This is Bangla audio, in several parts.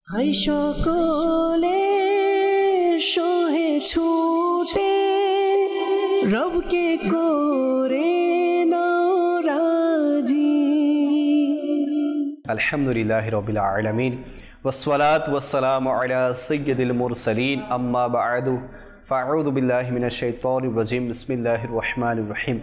হাই সকলে সোহে ছুটে রবকে করে নাও রাজি। আলহামদুলিল্লাহি রাব্বিল আলামিন ওয়াসসালাতু ওয়াসসালামু আলা সাইয়্যিদিল মুরসালিন আম্মা বা'দু ফাআউযু বিল্লাহি মিনাশ শাইতানির রাজিম বিসমিল্লাহির রহমানির রহিম।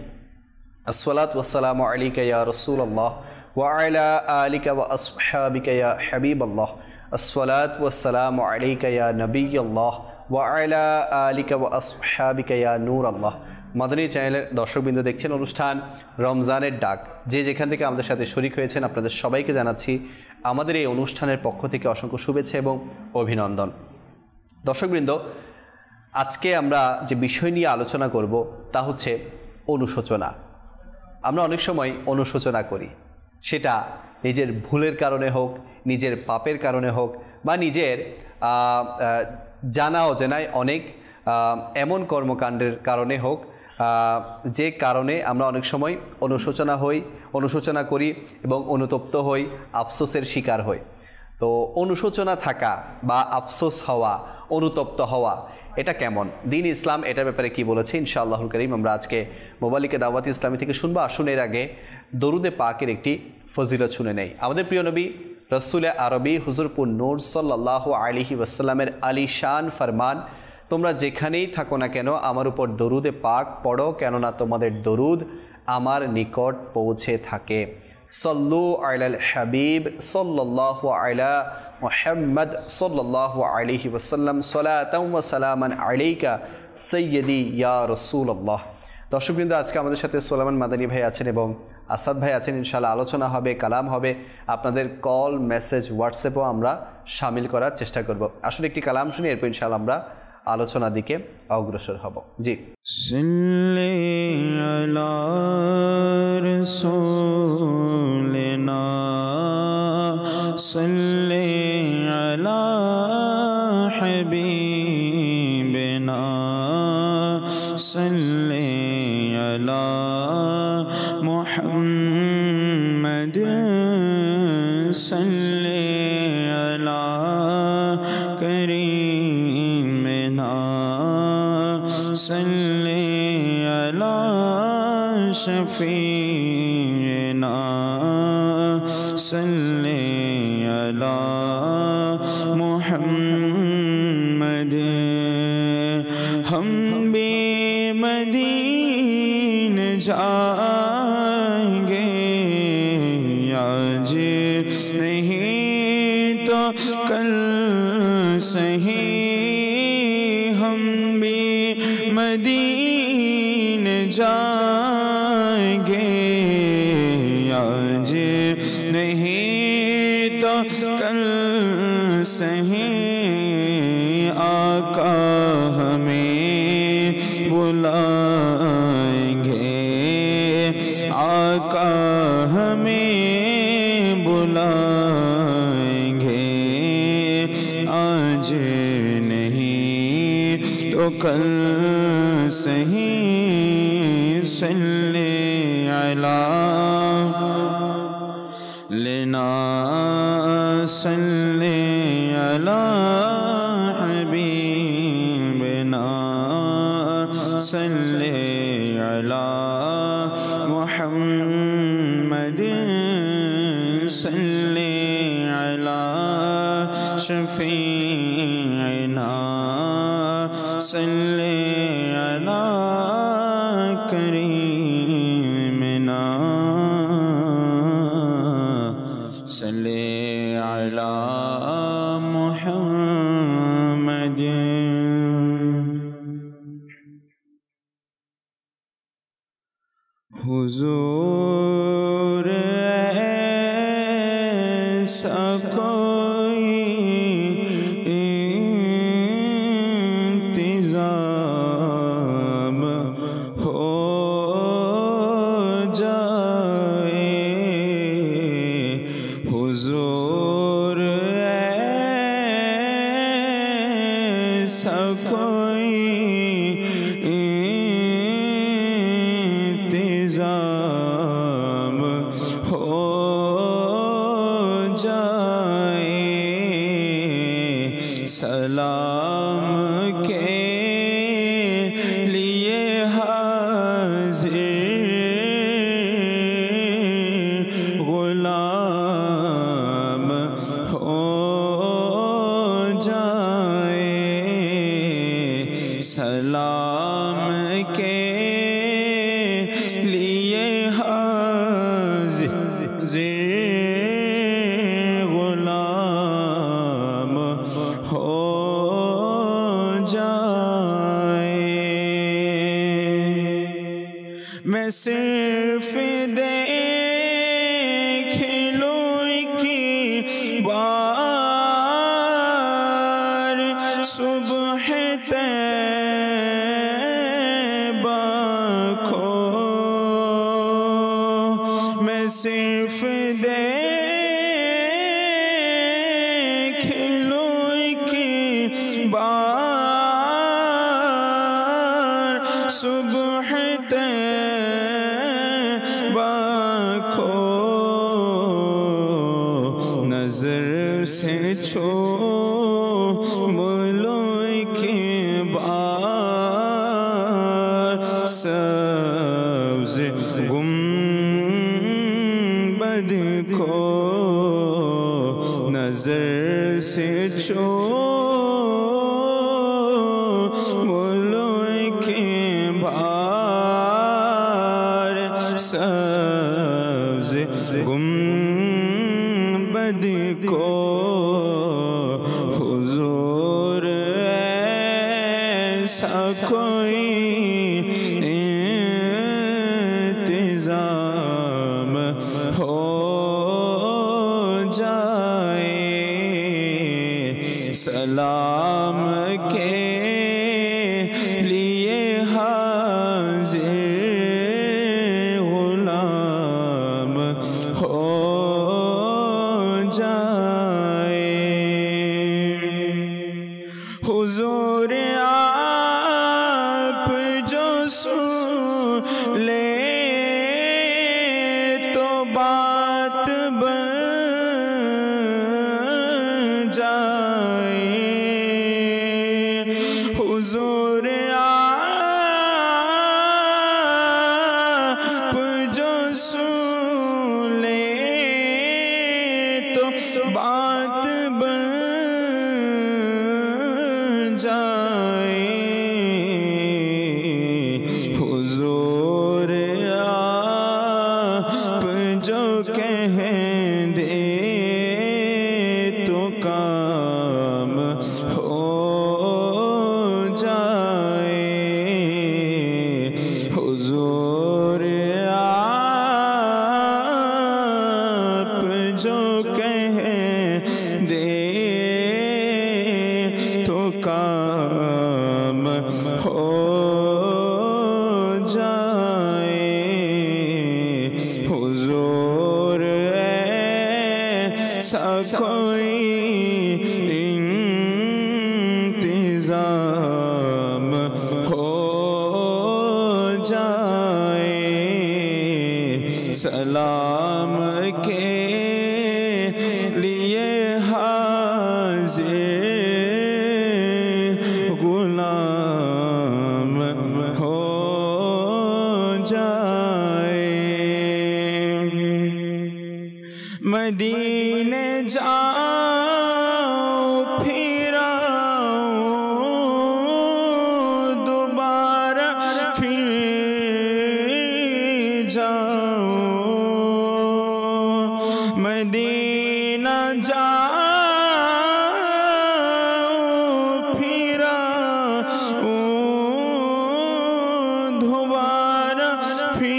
আসসালাতু ওয়াসসালামু আলাইকা ইয়া রাসূলুল্লাহ ওয়া আলা আলিকা ওয়া আসহাবিকা ইয়া হাবিবাল্লাহ। আসসালাতু ওয়াসসালামু আলাইকা ইয়া নবিয়াল্লাহ ওয়া আলা আলিকা ওয়া আসহাবিকা ইয়া নূরাল্লাহ। মাদানী চ্যানেলের দর্শকবৃন্দ, দেখছেন অনুষ্ঠান রমজানের ডাক। যে যেখান থেকে আমাদের সাথে শরীক হয়েছেন আপনাদের সবাইকে জানাচ্ছি আমাদের এই অনুষ্ঠানের পক্ষ থেকে অসংখ্য শুভেচ্ছা এবং অভিনন্দন। দর্শকবৃন্দ, আজকে আমরা যে বিষয় নিয়ে আলোচনা করব তা হচ্ছে অনুশোচনা। আমরা অনেক সময় অনুশোচনা করি, সেটা নিজের ভুলের কারণে হোক, নিজের পাপের কারণে হোক, বা নিজের জানা অজানায় অনেক এমন কর্মকাণ্ডের কারণে হোক, যে কারণে আমরা অনেক সময় অনুশোচনা করি এবং অনুতপ্ত হই, আফসোসের শিকার হই। তো অনুশোচনা থাকা বা আফসোস হওয়া, অনুতপ্ত হওয়া, এটা কেমন? দ্বীন ইসলাম এটার ব্যাপারে কি বলেছে ইনশাআল্লাহুল কারীম আমরা আজকে মোবালিকে দাওয়াত ইসলামী থেকে শুনবো। আসুন এর আগে দরুদে পাকের একটি ফজিলত শুনে নেই। আমাদের প্রিয় নবী রসুল আরবি হুজুরপুর নূর সাল্লাল্লাহু আলাইহি ওয়াসাল্লামের আলিশান ফরমান, তোমরা যেখানেই থাকো না কেন আমার উপর দরুদে পাক পড়ো, কেননা তোমাদের দরুদ আমার নিকট পৌঁছে থাকে। সল্লু আলাল হাবিব সাল্লাল্লাহু আলা মুহাম্মদ সাল্লাল্লাহু আলাইহি ওয়াসাল্লাম সালাতাও ওয়া সালামান আলাইকা সাইয়্যিদি ইয়া রাসূলুল্লাহ। দর্শকবৃন্দ, আজকে আমাদের সাথে সোলামান মাদানী ভাই আছেন এবং আসাদ ভাই আছেন। ইনশাআল্লাহ আলোচনা হবে, কালাম হবে। আপনাদের কল, মেসেজ, হোয়াটসঅ্যাপও আমরা শামিল করার চেষ্টা করব। আসলে একটি কালাম শুনি, এরপর ইনশাআল্লাহ আমরা আলোচনার দিকে অগ্রসর হব। জি। সাল্লি আলা রাসূলিনা সাল্লি আলা হাবিবিনা সাল্লি আলা মুহাম্মাদ সাল্লি আলা করিমিনা সাল্লি আলা শফিনা সাল্লি আলা মুহাম্মদ। हम भी मदीने जाएंगे, आज नहीं तो कल सही। हम भी मदीने जाएंगे, आज नहीं तो कल सही। आका हमें बुलाएंगे, आका हमें बुलाएंगे, आज नहीं तो कल सही। सल्ले अला लेना सल्ले अला हबीबना सल्ले अला मुहम्मद सल्ले अला शफीना सल्ले अला करीमिना सल्ले अला मुहम्मद। हुजूर ऐसा कोई इंतजाम हो जाए, हुजूर ऐसा कोई इंतजाम हो जाए। سلام کے لیے حاضر غلام ہو جائے، سلام کے لیے حاضر غلام ہو جائے۔ میں صرف دیکھ لوں ایک بار صبح طیبہ کو، میں صرف دیکھ لوں ایک بار صبح طیبہ کو، نظر سے چھوم لوں ایک بار سبز گنبد کو، نظر سے چھوم لوں ایک بار سبز گنبد کو، حضور ایسا کوئی انتظام ہو جائے، سلام کے لیے حاضر غلام ہو جائے۔ حضور آپ جو سن لے تو بات بن جائے، حضور آپ جو سن لے تو بات بن جائے، حضور آپ جو کہہ دے تو کام ہو جائے، حضور آپ جو کہہ دے تو کام ہو جائے، حضور ایسا کوئی انتظام ہو جائے، سلام کے لیے حاضر غلام ہو جائے۔ مدینے جاؤ پھر آؤ دوبارہ پھر جاؤ، مدینہ جاؤ پھر آؤ دوبارہ پھر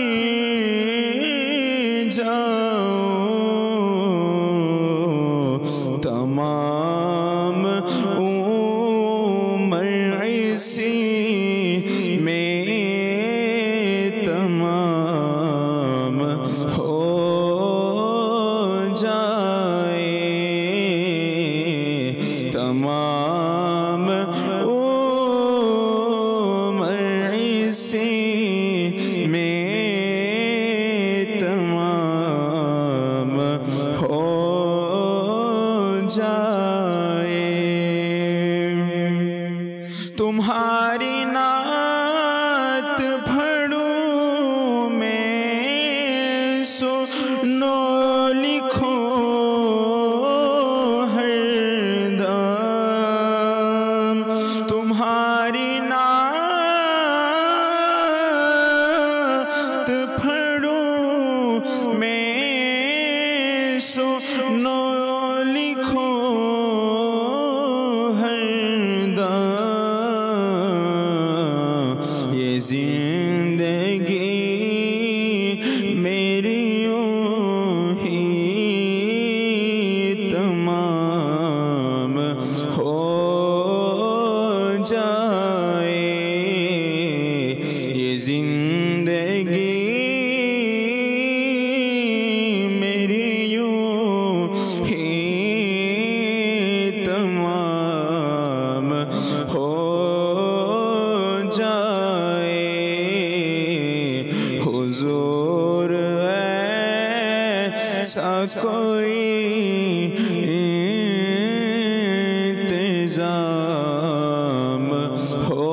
جاؤ، تمام عمر اسی میں تمام ہو جائے، تمام عمر اسی میں تمام ہو جائے۔ तुम्हारी नात पढ़ूं मैं सुनो लिखो हरदम तुम्हारी नात पढ़ूं मैं सुनो लिखो हरदम ये जिंदगी मेरी यूं ही तमाम हो जाए ये जिंदगी मेरी यूं ही तमाम हो जाए हुजूर ऐसा कोई इंतजाम हो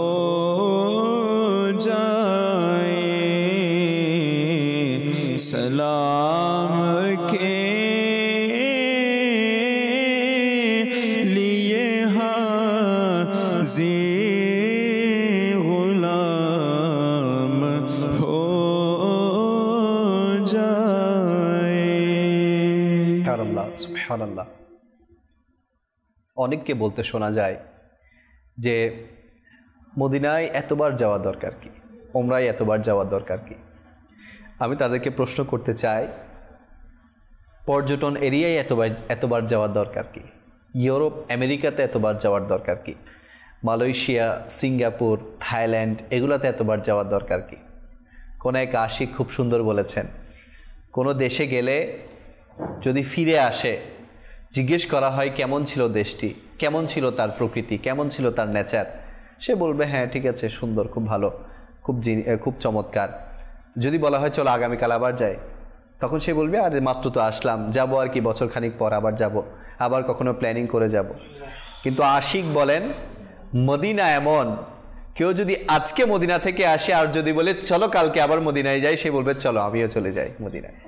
जाए सलाम के लिए हाज़िर गुलाम हो जाए। সুবহানাল্লাহ সুবহানাল্লাহ। অনেককে বলতে শোনা যায় যে মদিনায় এতবার যাওয়া দরকার কি, ওমরায় এতবার যাওয়া দরকার কি। আমি তাদেরকে প্রশ্ন করতে চাই, পর্যটন এরিয়ায় এতবার যাওয়ার দরকার কি, ইউরোপ আমেরিকাতে এতবার যাওয়ার দরকার কি, মালয়েশিয়া সিঙ্গাপুর থাইল্যান্ড এগুলাতে এতবার যাওয়ার দরকার কি। কোন এক আশিক খুব সুন্দর বলেছেন, কোনো দেশে গেলে যদি ফিরে আসে জিজ্ঞেস করা হয় কেমন ছিল দেশটি, কেমন ছিল তার প্রকৃতি, কেমন ছিল তার নেচার, সে বলবে হ্যাঁ ঠিক আছে সুন্দর, খুব ভালো, খুব চমৎকার। যদি বলা হয় চলো আগামীকাল আবার যাই, তখন সে বলবে আরে মাত্র তো আসলাম, যাবো আর কি, বছর খানিক পর আবার যাব, আবার কখনো প্ল্যানিং করে যাব। কিন্তু আশিক বলেন মদিনা এমন, কেউ যদি আজকে মদিনা থেকে আসে আর যদি বলে চলো কালকে আবার মদিনায় যাই, সে বলবে চলো আমিও চলে যাই মদিনায়।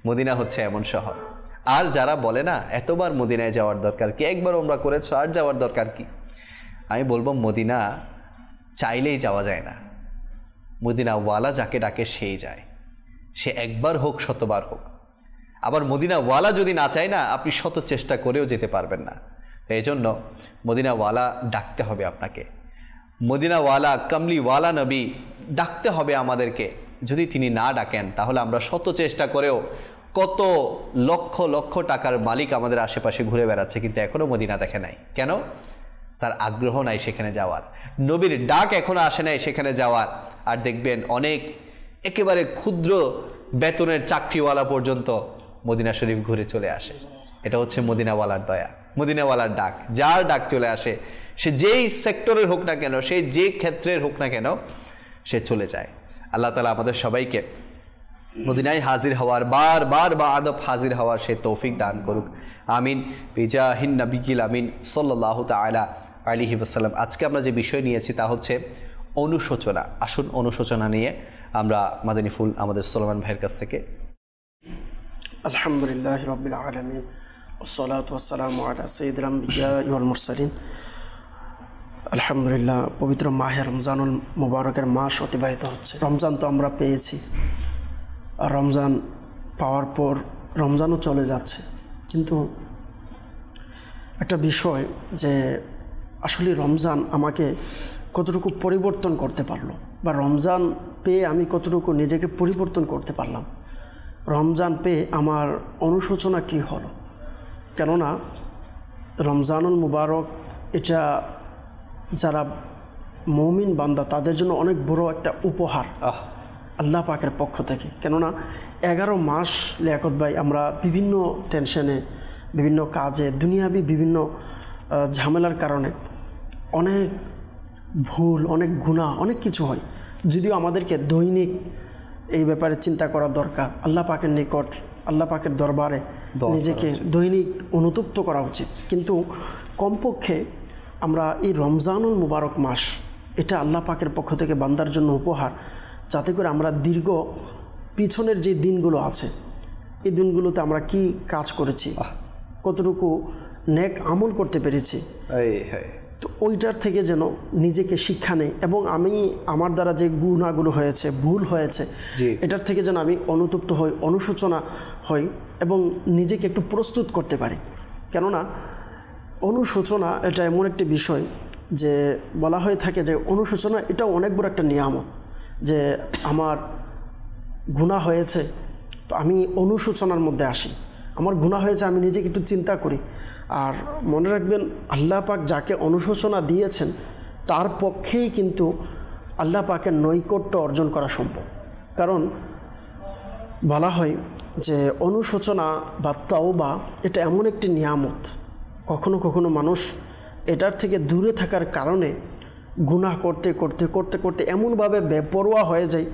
মদিনা হচ্ছে এমন শহর। আর যারা বলে না এতবার মদিনায় যাওয়ার দরকার কি, একবার ওমরা করেছো আর যাওয়ার দরকার কি, আমি বলবো মদিনা চাইলেই যাওয়া যায় না। মদিনাওয়ালা যাকে ডাকে সেই যায়, সে একবার হোক শতবার হোক। আবার মদিনাওয়ালা যদি না চায় না, আপনি শত চেষ্টা করেও যেতে পারবেন না। এই জন্য মদিনাওয়ালা ডাকতে হবে আপনাকে, মদিনাওয়ালা কামলিওয়ালা নবী ডাকতে হবে আমাদেরকে। যদি তিনি না ডাকেন তাহলে আমরা শত চেষ্টা করেও, কত লক্ষ লক্ষ টাকার মালিক আমাদের আশেপাশে ঘুরে বেড়াচ্ছে কিন্তু এখনও মদিনা দেখে নাই। কেন? তার আগ্রহ নাই সেখানে যাওয়ার, নবীর ডাক এখনো আসে নাই সেখানে যাওয়ার। আর দেখবেন অনেক একেবারে ক্ষুদ্র বেতনের চাকরিওয়ালা পর্যন্ত মদিনা শরীফ ঘুরে চলে আসে। এটা হচ্ছে মদিনাওয়ালার দয়া, মদিনাওয়ালার ডাক। যার ডাক চলে আসে, সে যেই সেক্টরের হোক না কেন, সে যে ক্ষেত্রের হোক না কেন, সে চলে যায়। আল্লাহ তাআলা আমাদের সবাইকে মদিনায় হাজির হওয়ার, বারবার বা আদব হাজির হওয়ার সে তৌফিক দান করুক, আমিন বিজাহিন নবিয়িল আমিন সাল্লাল্লাহু তাআলা আলাইহি ওয়াসাল্লাম। আজকে আমরা যে বিষয় নিয়েছি তা হচ্ছে অনুশোচনা। আসুন অনুশোচনা নিয়ে আমরা মাদানী ফুল আমাদের সুলাইমান ভাইয়ের কাছ থেকে। আলহামদুলিল্লাহি রাব্বিল আলামিন ওয়াসসালাতু ওয়াসসালামু আলা সাইয়্যিদিল আমবিয়া ওয়াল মুরসালিন। আলহামদুলিল্লাহ, পবিত্র মাহে রমজানুল মুবারকের মাস অতিবাহিত হচ্ছে। রমজান তো আমরা পেয়েছি, আর রমজান পাওয়ার পর রমজানও চলে যাচ্ছে। কিন্তু একটা বিষয় যে আসলে রমজান আমাকে কতটুকু পরিবর্তন করতে পারলো, বা রমজান পেয়ে আমি কতটুকু নিজেকে পরিবর্তন করতে পারলাম, রমজান পেয়ে আমার অনুশোচনা কী হলো। কেননা রমজানুল মুবারক এটা যারা মুমিন বান্দা তাদের জন্য অনেক বড় একটা উপহার আল্লাহ পাকের পক্ষ থেকে। কেননা 11 মাস লিয়াকত ভাই আমরা বিভিন্ন টেনশনে, বিভিন্ন কাজে, দুনিয়াবি বিভিন্ন ঝামেলার কারণে অনেক ভুল, অনেক গুনাহ, অনেক কিছু হয়। যদিও আমাদেরকে দৈনিক এই ব্যাপারে চিন্তা করা দরকার, আল্লাহ পাকের নিকট, আল্লাহ পাকের দরবারে নিজেকে দৈনিক অনুতপ্ত করা উচিত। কিন্তু কমপক্ষে আমরা এই রমজানুল মুবারক মাস, এটা আল্লাহ পাকের পক্ষ থেকে বান্দার জন্য উপহার, যাতে করে আমরা দীর্ঘ পিছনের যে দিনগুলো আছে এই দিনগুলোতে আমরা কি কাজ করেছি, কতটুকু নেক আমল করতে পেরেছি, তো ওইটার থেকে যেন নিজেকে শিক্ষা নেই এবং আমি আমার দ্বারা যে গুনাহগুলো হয়েছে, ভুল হয়েছে, এটার থেকে যেন আমি অনুতপ্ত হই, অনুশোচনা হই এবং নিজেকে একটু প্রস্তুত করতে পারি। কেননা অনুশোচনা এটা এমন একটি বিষয় যে বলা হয়ে থাকে যে অনুশোচনা এটা অনেক বড় একটা নিয়ামত, যে আমার গুনাহ হয়েছে তো আমি অনুশোচনার মধ্যে আসি, আমার গুনাহ হয়েছে আমি নিজেকে একটু চিন্তা করি। আর মনে রাখবেন, আল্লাহ পাক যাকে অনুশোচনা দিয়েছেন তার পক্ষেই কিন্তু আল্লাহ পাকের নৈকট্য অর্জন করা সম্ভব। কারণ বলা হয় যে অনুশোচনা বা তাওবা এটা এমন একটি নিয়ামত, কখনো কখনো মানুষ এটার থেকে দূরে থাকার কারণে গুনাহ করতে করতে করতে করতে এমনভাবে বেপরোয়া হয়ে যায়,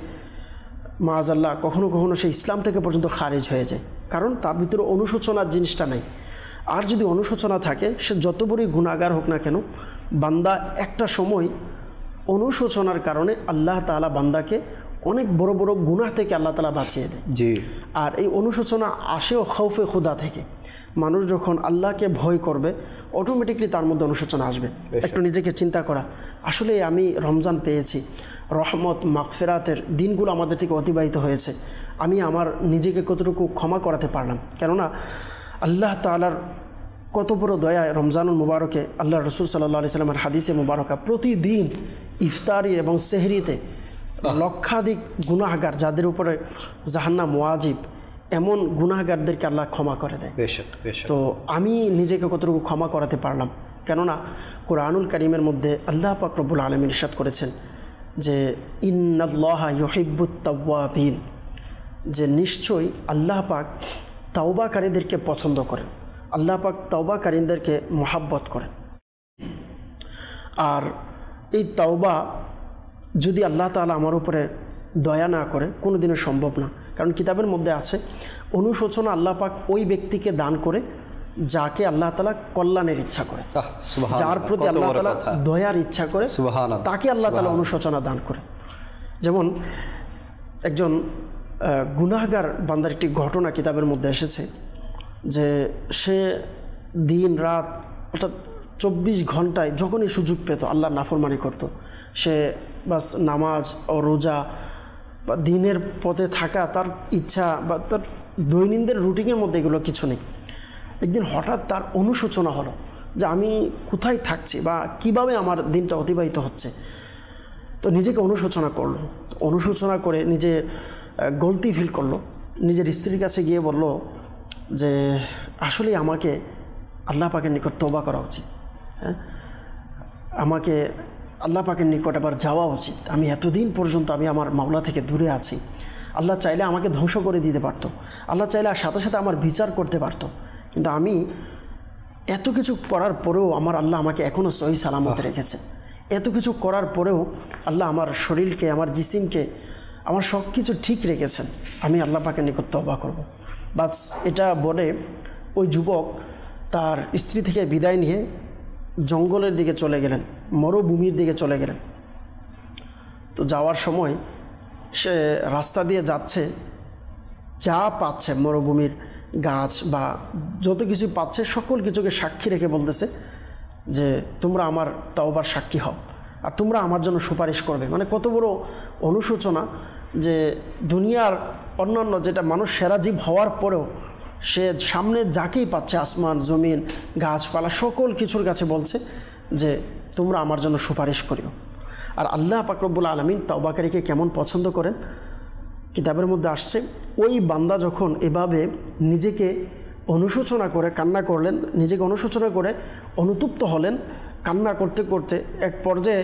মাআযাল্লাহ কখনো কখনো সে ইসলাম থেকে পর্যন্ত খারিজ হয়ে যায়, কারণ তার ভিতরে অনুশোচনার জিনিসটা নেই। আর যদি অনুশোচনা থাকে, সে যত বড়ই গুনাহগার হোক না কেন, বান্দা একটা সময় অনুশোচনার কারণে আল্লাহ তাআলা বান্দাকে অনেক বড় বড় গুনাহ থেকে আল্লাহ তাআলা বাঁচিয়ে দেয়। আর এই অনুশোচনা আসেও খৌফে খুদা থেকে। মানুষ যখন আল্লাহকে ভয় করবে, অটোমেটিকলি তার মধ্যে অনুশোচনা আসবে। একটু নিজেকে চিন্তা করা, আসলে আমি রমজান পেয়েছি, রহমত মাগফিরাতের দিনগুলো আমাদের থেকে অতিবাহিত হয়েছে, আমি আমার নিজেকে কতটুকু ক্ষমা করাতে পারলাম। কেননা আল্লাহ তাআলার কত বড় দয়া রমজানুল মুবারকে। আল্লাহ রসুল সাল্লাল্লাহু আলাইহি সাল্লামের হাদিসে মুবারকা প্রতিদিন ইফতারি এবং সেহরিতে লক্ষাধিক গুনাহগার, যাদের উপরে জাহান্নাম ওয়াজিব, এমন গুনাহগারদেরকে আল্লাহ ক্ষমা করে দেয়। তো আমি নিজেকে কতটুকু ক্ষমা করাতে পারলাম? কেননা কুরআনুল কারীমের মধ্যে আল্লাহ পাক রব্বুল আলামিন ইরশাদ করেছেন যে ইন্নাল্লাহা ইউহিব্বুত তাওয়াবিন, যে নিশ্চয়ই আল্লাহ পাক তাওবাকারীদেরকে পছন্দ করেন, আল্লাহ পাক তাওবাকারীদেরকে মহাব্বত করেন। আর এই তাওবা যদি আল্লাহ তাআলা আমার উপরে দয়া না করে কোনো দিনও সম্ভব না। কারণ কিতাবের মধ্যে আছে অনুশোচনা আল্লাহ পাক ওই ব্যক্তিকে দান করে যাকে আল্লাহ তাআলা কল্যাণের ইচ্ছা করে, যার প্রতি আল্লাহ তাআলা দয়ার ইচ্ছা করে তাকে আল্লাহ তাআলা অনুশোচনা দান করে। যেমন একজন গুনাহগার বান্দার একটি ঘটনা কিতাবের মধ্যে এসেছে যে সে দিন রাত অর্থাৎ 24 ঘন্টায় যখনই সুযোগ পেত আল্লাহর নাফরমানি করত। সে বাস নামাজ ও রোজা বা দিনের পথে থাকা তার ইচ্ছা বা তার দৈনন্দিন রুটিনের মধ্যে এগুলো কিছু নেই। একদিন হঠাৎ তার অনুশোচনা হলো যে আমি কোথায় থাকছি বা কিভাবে আমার দিনটা অতিবাহিত হচ্ছে। তো নিজেকে অনুশোচনা করলো, অনুশোচনা করে নিজে গলতি ফিল করলো, নিজের স্ত্রীর কাছে গিয়ে বলল যে আসলে আমাকে আল্লাহ পাকের নিকট তওবা করা উচিত, হ্যাঁ, আমাকে আল্লাহ পাকের নিকট আবার যাওয়া উচিত। আমি এতদিন পর্যন্ত আমি আমার মাওলা থেকে দূরে আছি, আল্লাহ চাইলে আমাকে ধ্বংস করে দিতে পারতো, আল্লাহ চাইলে সাথে সাথে আমার বিচার করতে পারতো, কিন্তু আমি এত কিছু করার পরেও আমার আল্লাহ আমাকে এখনও সহি সালামতে রেখেছে। এত কিছু করার পরেও আল্লাহ আমার শরীরকে, আমার জিসিমকে, আমার সব কিছু ঠিক রেখেছেন, আমি আল্লাহ পাকের নিকট তওবা করব। বাস এটা বলে ওই যুবক তার স্ত্রী থেকে বিদায় নিয়ে জঙ্গলের দিকে চলে গেলেন, মরুভূমির দিকে চলে গেলেন। তো যাওয়ার সময় সে রাস্তা দিয়ে যাচ্ছে, যা পাচ্ছে মরুভূমির গাছ বা যত কিছু পাচ্ছে সকল কিছুকে সাক্ষী রেখে বলতেছে যে তোমরা আমার তাওবার সাক্ষী হও আর তোমরা আমার জন্য সুপারিশ করবে। মানে কত বড় অনুশোচনা যে দুনিয়ার অন্যান্য যেটা মানুষ সেরা জীব হওয়ার পরেও সে সামনে যাকেই পাচ্ছে, আসমান জমিন গাছপালা সকল কিছুর কাছে বলছে যে তোমরা আমার জন্য সুপারিশ করিও। আর আল্লাহ পাক রব্বুল আলামিন তাওবাকারীকে কেমন পছন্দ করেন কিতাবের মধ্যে আসছে, ওই বান্দা যখন এভাবে নিজেকে অনুশোচনা করে কান্না করলেন, নিজেকে অনুশোচনা করে অনুতপ্ত হলেন, কান্না করতে করতে এক পর্যায়ে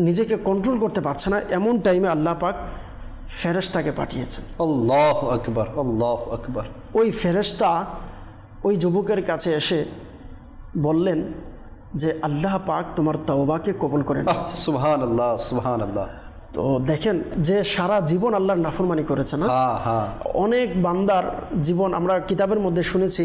নিজেকে কন্ট্রোল করতে পারছে না, এমন টাইমে আল্লাহ পাক ফেরেশতাকে পাঠিয়েছেন। আল্লাহু আকবার, আল্লাহু আকবার। ওই ফেরেশতা ওই যুবকের কাছে এসে বললেন যে আল্লাহ পাক তোমার তাওবাকে কবুল করে নিয়েছে। সুবহানাল্লাহ, সুবহানাল্লাহ। তো দেখেন যে সারা জীবন আল্লাহর নাফরমানি করেছে না, অনেক বান্দার জীবন আমরা কিতাবের মধ্যে শুনেছি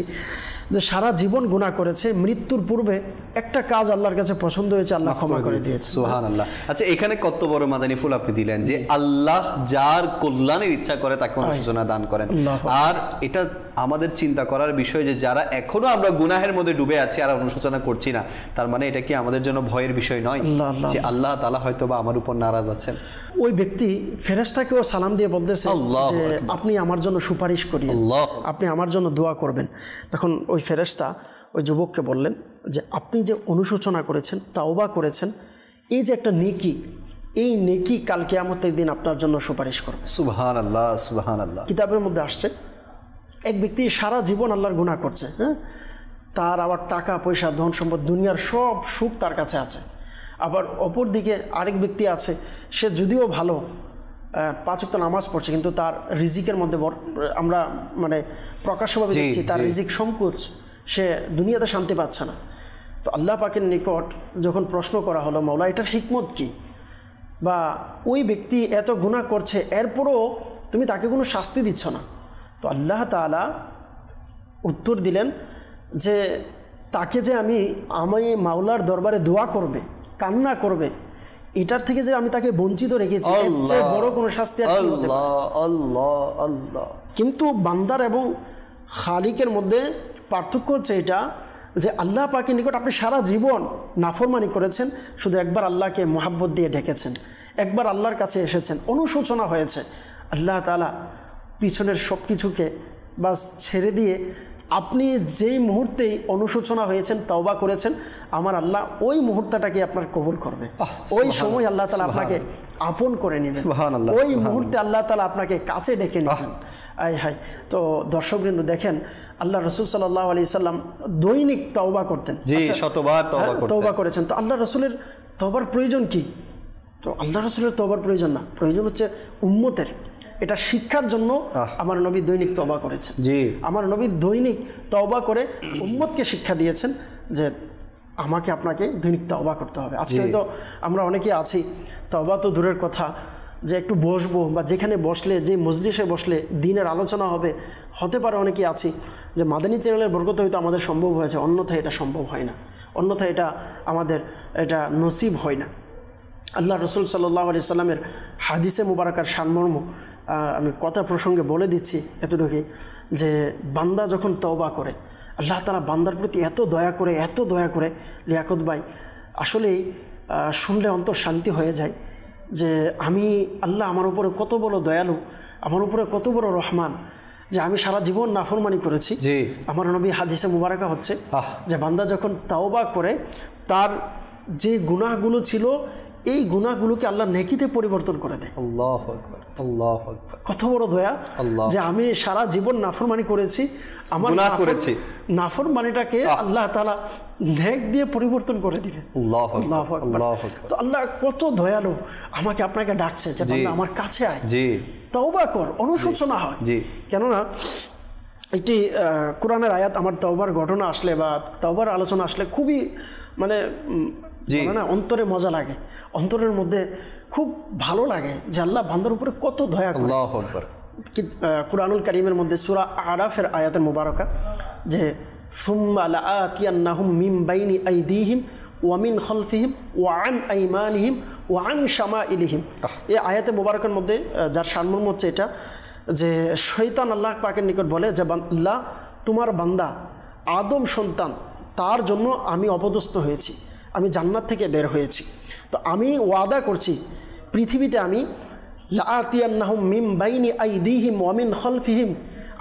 যে সারা জীবন গুনাহ করেছে, মৃত্যুর পূর্বে একটা কাজ আল্লাহর কাছে পছন্দ হয়েছে, আল্লাহ ক্ষমা করে দিয়েছে। সুবহানাল্লাহ। আচ্ছা, এখানে কত বড় মাদানী ফুল আপনি দিলেন যে আল্লাহ যার কল্যাণের ইচ্ছা করে তাকে অনুশোচনা দান করেন। আর এটা আমাদের চিন্তা করার বিষয় যে যারা এখনো আমরা গুনাহের মধ্যে ডুবে আছি আর অনুশোচনা করছি না, তার মানে এটা কি আমাদের জন্য ভয়ের বিষয় নয় যে আল্লাহ তাআলা হয়তো বা আমার উপর নারাজ আছেন? ওই ব্যক্তি ফেরেশতাকেও সালাম দিয়ে বলতেছে যে আপনি আমার জন্য সুপারিশ করিয়েন, আপনি আমার জন্য দোয়া করবেন। তখন ওই ফেরেশতা ওই যুবককে বললেন যে আপনি যে অনুশোচনা করেছেন, তাওবা করেছেন, এই যে একটা নেকি, এই নেকি কাল কিয়ামতের দিন আপনার জন্য সুপারিশ করবে। সুবহানাল্লাহ, সুবহানাল্লাহ। কিতাবের মধ্যে আসছে এক ব্যক্তি সারা জীবন আল্লাহর গুনাহ করছে, হ্যাঁ, তার আবার টাকা পয়সা ধন সম্পদ দুনিয়ার সব সুখ তার কাছে আছে। আবার অপর দিকে আরেক ব্যক্তি আছে, সে যদিও ভালো 5 ওয়াক্ত নামাজ পড়ছে, কিন্তু তার রিজিকের মধ্যে আমরা মানে প্রকাশ্যভাবে দেখছি তার রিজিক সংকোচ, সে দুনিয়াতে শান্তি পাচ্ছে না। তো আল্লাহ পাকের নিকট যখন প্রশ্ন করা হলো, মাওলা এটার হিকমত কি, বা ওই ব্যক্তি এত গুনাহ করছে এরপরও তুমি তাকে কোনো শাস্তি দিচ্ছ না, তো আল্লাহ তাআলা উত্তর দিলেন যে তাকে যে আমি মাওলার দরবারে দোয়া করবে, কান্না করবে, এটার থেকে যে আমি তাকে বঞ্চিত রেখেছি, এর চেয়ে বড় কোনো শাস্তি আর কি হতে পারে? আল্লাহ আল্লাহ। কিন্তু বান্দার এবং খালিকের মধ্যে পার্থক্য হচ্ছে এটা যে আল্লাহ পাকের নিকট আপনি সারা জীবন নাফরমানি করেছেন, শুধু একবার আল্লাহকে মহাব্বত দিয়ে ঢেকেছেন, একবার আল্লাহর কাছে এসেছেন, অনুশোচনা হয়েছে, আল্লাহ তাআলা পিছনের সব কিছুকে বাস ছেড়ে দিয়ে আপনি যেই মুহূর্তেই অনুশোচনা হয়েছেন, তওবা করেছেন, আমার আল্লাহ ওই মুহূর্তটাকে আপনার কবুল করবে। ওই সময় আল্লাহ তাআলা আপনাকে আপন করে নেবেন, ওই মুহূর্তে আল্লাহ তাআলা আপনাকে কাছে ডেকে নেবেন। আয় হায়। তো দর্শকবৃন্দ দেখেন, আল্লাহ রাসূল সাল্লাল্লাহু আলাইহি সাল্লাম দৈনিক তওবা করতেন, শতবার তওবা করেছেন। তো আল্লাহ রাসূলের তওবার প্রয়োজন কি? তো আল্লাহ রাসূলের তওবার প্রয়োজন না, প্রয়োজন হচ্ছে উম্মতের। এটা শিক্ষার জন্য আমার নবী দৈনিক তওবা করেছেন। আমার নবী দৈনিক তওবা করে উম্মতকে শিক্ষা দিয়েছেন যে আমাকে আপনাকে দৈনিক তওবা করতে হবে। আজকে হয়তো আমরা অনেকে আছি, তওবা তো দূরের কথা, যে একটু বসবো বা যেখানে বসলে, যে মজলিসে বসলে দিনের আলোচনা হবে, হতে পারে অনেকেই আছি যে মাদানী চ্যানেলের বরকতে হয়তো আমাদের সম্ভব হয়েছে, অন্যথায় এটা সম্ভব হয় না, অন্যথায় এটা আমাদের এটা নসিব হয় না। আল্লাহ রাসূল সাল্লাল্লাহু আলাইহি সাল্লামের হাদিসে মুবারাকার সারমর্ম আমি কথা প্রসঙ্গে বলে দিচ্ছি এতটুকুই, যে বান্দা যখন তওবা করে আল্লাহ তাআলা বান্দার প্রতি এত দয়া করে, এত দয়া করে, লিয়াকত ভাই আসলেই শুনলে অন্তর শান্তি হয়ে যায় যে আমি আল্লাহ আমার উপরে কত বড় দয়ালু, আমার উপরে কত বড় রহমান, যে আমি সারা জীবন নাফরমানি করেছি। আমার নবী হাদিসে মুবারাকা হচ্ছে যে বান্দা যখন তাওবা করে, তার যে গুনাহগুলো ছিল এই গুনাহগুলোকে আল্লাহ নেকিতে পরিবর্তন করে দেয়। আল্লাহু আকবার, আল্লাহু আকবার। কত বড় দয়া যে আমি সারা জীবন নাফরমানি করেছি, আমার নাফরমানিটাকে আল্লাহ তাআলা নেক দিয়ে পরিবর্তন করে দিবে। আল্লাহু আকবার। তো আল্লাহ কত দয়ালু, আমাকে আপনাকে ডাকছে যে বান্দা আমার কাছে আয়, তওবা কর, অনুশোচনা হয়। কেননা একটি কোরআনের আয়াত আমার তওবার ঘটনা আসলে বা তওবার আলোচনা আসলে খুবই মানে না অন্তরে মজা লাগে, অন্তরের মধ্যে খুব ভালো লাগে যে আল্লাহ বান্দার উপরে কত দয়া করে। আল্লাহু আকবার। কুরআনুল কারীমের মধ্যে সূরা আরাফের আয়াতের মুবারাকা যে সুম্মা লাআতিয়ান্নাহুম মিন বাইনি আইদিহিম ওয়া মিন খালফিহিম ওয়া আন আইমানিহিম ওয়া আন শামাইলিহিম। এই আয়াতে মুবারাকার মধ্যে যার সারমর্ম হচ্ছে এটা যে শয়তান আল্লাহ পাকের নিকট বলে যে আল্লাহ তোমার বান্দা আদম সন্তান, তার জন্য আমি অপদস্থ হয়েছি, আমি জান্নাত থেকে বের হয়েছি, তো আমি ওয়াদা করছি পৃথিবীতে আমি লাআতিয়ান্নাহুম মিন বাইনি আইদিহিম ওয়া মিন খালফিহিম,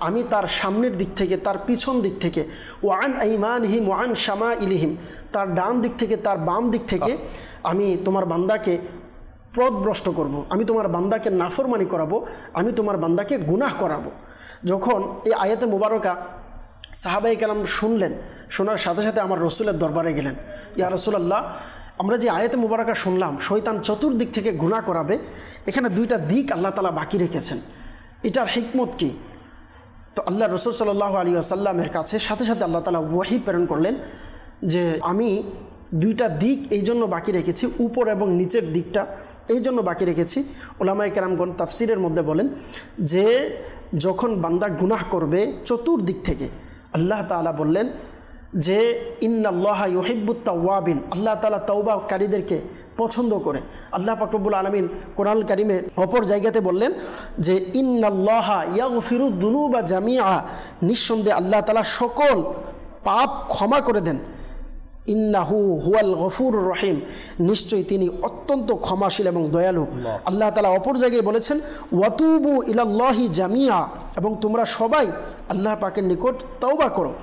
আমি তার সামনের দিক থেকে, তার পিছন দিক থেকে, ওয়া আন আইমানিহিম ওয়া আন শামাইলিহিম, তার ডান দিক থেকে, তার বাম দিক থেকে আমি তোমার বান্দাকে পথভ্রষ্ট করব, আমি তোমার বান্দাকে নাফরমানি করাবো, আমি তোমার বান্দাকে গুনাহ করাবো। যখন এই আয়াতে মুবারকা সাহাবায়ে কেরাম শুনলেন, শোনার সাথে সাথে আমার রসুলের দরবারে গেলেন, ইয়া রাসূলুল্লাহ আমরা যে আয়াতে মুবারকা শুনলাম শয়তান চতুর্দিক থেকে গুনাহ করাবে, এখানে দুইটা দিক আল্লাহ তাআলা বাকি রেখেছেন, এটার হিকমত কি? তো আল্লাহ রাসূল সাল্লাল্লাহু আলাইহি ওয়াসাল্লামের কাছে সাথে সাথে আল্লাহ তাআলা ওয়াহী প্রেরণ করলেন যে আমি দুইটা দিক এই জন্য বাকি রেখেছি, উপর এবং নিচের দিকটা এই জন্য বাকি রেখেছি। উলামায়ে কেরামগণ তাফসিরের মধ্যে বলেন যে যখন বান্দা গুনাহ করবে চতুর্দিক থেকে আল্লাহ তাআলা বললেন যে ইন্নাল্লাহা ইউহিব্বুত তাওয়াবিন, আল্লাহ তাআলা তাওবাকারীদেরকে পছন্দ করে। আল্লাহ পাক রব্বুল আলামিন কোরআন কারিমে অপর জায়গাতে বললেন যে ইন্নাল্লাহা ইয়াগফিরুদ যুনুবা জামিআ, নিঃসন্দেহে আল্লাহ তাআলা সকল পাপ ক্ষমা করে দেন। ইন্নাহু হুয়াল গফুরুর রহিম, নিশ্চয়ই তিনি অত্যন্ত ক্ষমাশীল এবং দয়ালু। আল্লাহ তাআলা অপর জায়গায় বলেছেন ওয়াতুবু ইলাল্লাহি জামিআ, এবং তোমরা সবাই আল্লাহ পাকের নিকট তওবা করো।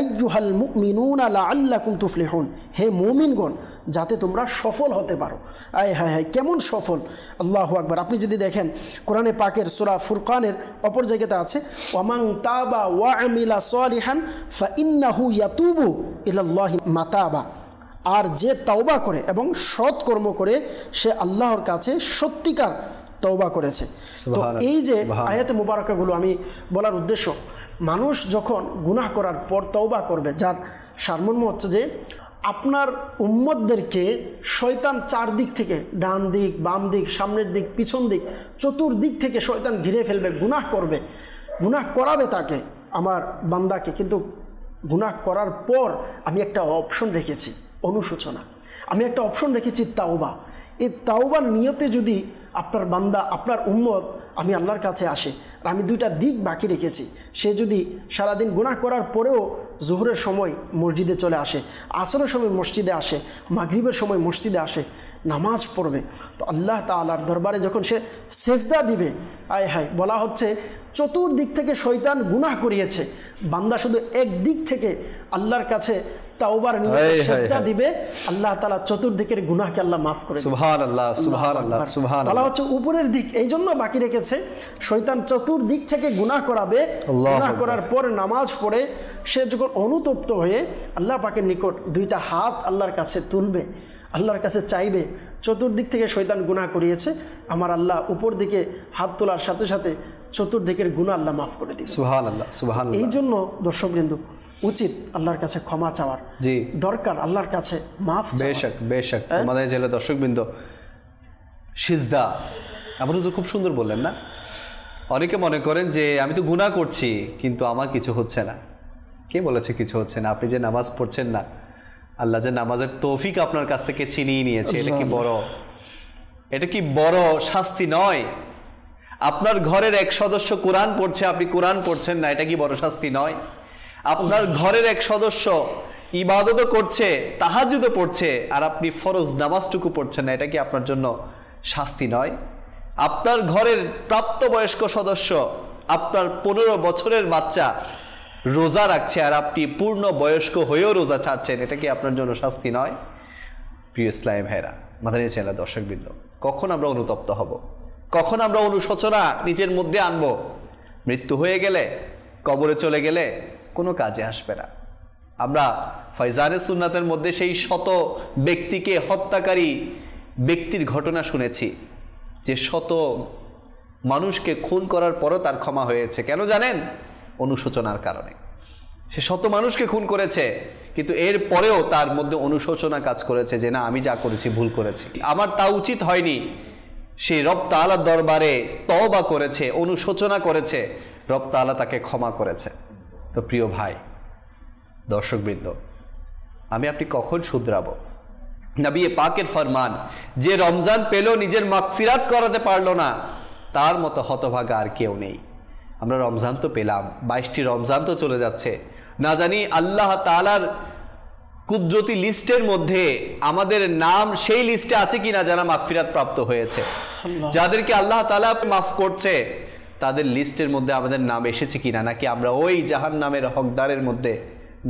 আইয়ুহাল মুমিনুনা লাআল্লাকুম তুফলিহুন, হে মুমিনগণ যাতে তোমরা সফল হতে পারো। আয় হায় হায়, কেমন সফল! আল্লাহু আকবার। আপনি যদি দেখেন কোরআনে পাকের সূরা ফুরকানের অপর জায়গাতে আছে ওয়ামান তাবা ওয়া আমিলা সালিহান ফাইন্নাহু ইয়াতুবু ইলাল্লাহি মাতাবা, আর যে তওবা করে এবং সৎ কর্ম করে সে আল্লাহর কাছে সত্যিকার তওবা করেছে। তো এই যে আয়াতে মুবারাকাগুলো আমি বলার উদ্দেশ্য, মানুষ যখন গুনাহ করার পর তওবা করবে, যার সারমর্ম হচ্ছে যে আপনার উম্মতদেরকে শয়তান চারদিক থেকে, ডান দিক, বাম দিক, সামনের দিক, পিছন দিক, চতুর্দিক থেকে শয়তান ঘিরে ফেলবে, গুনাহ করবে, গুনাহ করাবে তাকে, আমার বান্দাকে। কিন্তু গুনাহ করার পর আমি একটা অপশন রেখেছি, অনুশোচনা। আমি একটা অপশন রেখেছি তাওবা। এই তাওবার নিয়তে যদি আপনার বান্দা, আপনার উম্মত আমি আল্লাহর কাছে আসে, আর আমি দুইটা দিক বাকি রেখেছি, সে যদি সারাদিন গুনাহ করার পরেও জোহরের সময় মসজিদে চলে আসে, আসরের সময় মসজিদে আসে, মাগরিবের সময় মসজিদে আসে, নামাজ পড়বে, তো আল্লাহ তাআলার দরবারে যখন সে সেজদা দিবে, আয় হায়, বলা হচ্ছে চতুর্দিক থেকে শয়তান গুনাহ করিয়েছে, বান্দা শুধু একদিক থেকে আল্লাহর কাছে তাওবার নিয়ে সেজদা দিবে, আল্লাহ তাআলা চতুর্দিকের গুনাহকে আল্লাহ মাফ করে দেন। সুবহানাল্লাহ, সুবহানাল্লাহ, সুবহানাল্লাহ। বলা হচ্ছে উপরের দিক এই জন্য বাকি রেখেছে, শয়তান চতুর্দিক থেকে গুনাহ করাবে, গুনাহ করার পর নামাজ পড়ে সে যখন অনুতপ্ত হয়ে আল্লাহ পাকের নিকট দুইটা হাত আল্লাহর কাছে তুলবে, আল্লাহর কাছে চাইবে, চতুর্দিক থেকে শয়তান গুনাহ করিয়েছে, আমার আল্লাহ উপর দিকে হাত তোলার সাথে সাথে চতুর্দিকের গুনাহ আল্লাহ মাফ করে দিবে। সুবহানাল্লাহ, সুবহানাল্লাহ। এই জন্য দর্শকবৃন্দ উচিত আল্লাহর কাছে ক্ষমা চাওয়ার, জি দরকার আল্লাহর কাছে মাফ চাওয়া। বেশক বেশক। আমাদের জেলা দর্শকবৃন্দ, সিজদা আপনি তো খুব সুন্দর বললেন না। অনেকে মনে করেন যে আমি তো গুনাহ করছি কিন্তু আমার কিছু হচ্ছে না। কে বলেছে কিছু হচ্ছে না? আপনি যে নামাজ পড়ছেন না, আল্লাহ যে নামাজের তৌফিক আপনার কাছ থেকে ছিনিয়ে নিয়েছে, এটা কি বড়, এটা কি বড় শাস্তি নয়? আপনার ঘরের এক সদস্য কোরআন পড়ছে, আপনি কোরআন পড়ছেন না, এটা কি বড় শাস্তি নয়? আপনার ঘরের এক সদস্য ইবাদতও করছে, তাহাজ্জুদও পড়ছে, আর আপনি ফরজ নামাজটুকু পড়ছেন না, এটা কি আপনার জন্য শাস্তি নয়? আপনার ঘরের প্রাপ্তবয়স্ক সদস্য, আপনার 15 বছরের বাচ্চা রোজা রাখছে, আর আপনি পূর্ণ বয়স্ক হয়েও রোজা ছাড়ছেন, এটা কি আপনার জন্য শাস্তি নয়? প্রিয় ইসলামী ভাইরা, মাদানী চ্যানেল দর্শকবৃন্দ, কখন আমরা অনুতপ্ত হব? কখন আমরা অনুশোচনা নিজের মধ্যে আনবো? মৃত্যু হয়ে গেলে, কবরে চলে গেলে কোনো কাজে আসবে না। আমরা ফয়জানে সুন্নাতের মধ্যে সেই শত ব্যক্তিকে হত্যাকারী ব্যক্তির ঘটনা শুনেছি, যে শত মানুষকে খুন করার পরও তার ক্ষমা হয়েছে। কেন জানেন? অনুশোচনার কারণে। সে শত মানুষকে খুন করেছে, কিন্তু এর পরেও তার মধ্যে অনুশোচনা কাজ করেছে যে না, আমি যা করেছি ভুল করেছি, আমার তা উচিত হয়নি। সে রব তাআলার দরবারে তওবা করেছে, অনুশোচনা করেছে, রব তাআলা তাকে ক্ষমা করেছে। তো প্রিয় ভাই দর্শকবৃন্দ, আমি আপনি কখন শুধরাবো? নবী পাকের ফরমান, যে রমজান পেল নিজের মাগফিরাত করাতে পারলো না, তার মতো হতভাগা আর কেউ নেই। আমরা রমজান তো পেলাম, 22টি রমজান তো চলে যাচ্ছে, না জানি আল্লাহ তাআলার কুদরতি লিস্টের মধ্যে আমাদের নাম সেই লিস্টে আছে কিনা যারা মাগফিরাত প্রাপ্ত হয়েছে। যাদেরকে আল্লাহ তাআলা মাফ করছে তাদের লিস্টের মধ্যে আমাদের নাম এসেছে কিনা, নাকি আমরা ওই জাহান্নামের হকদারের মধ্যে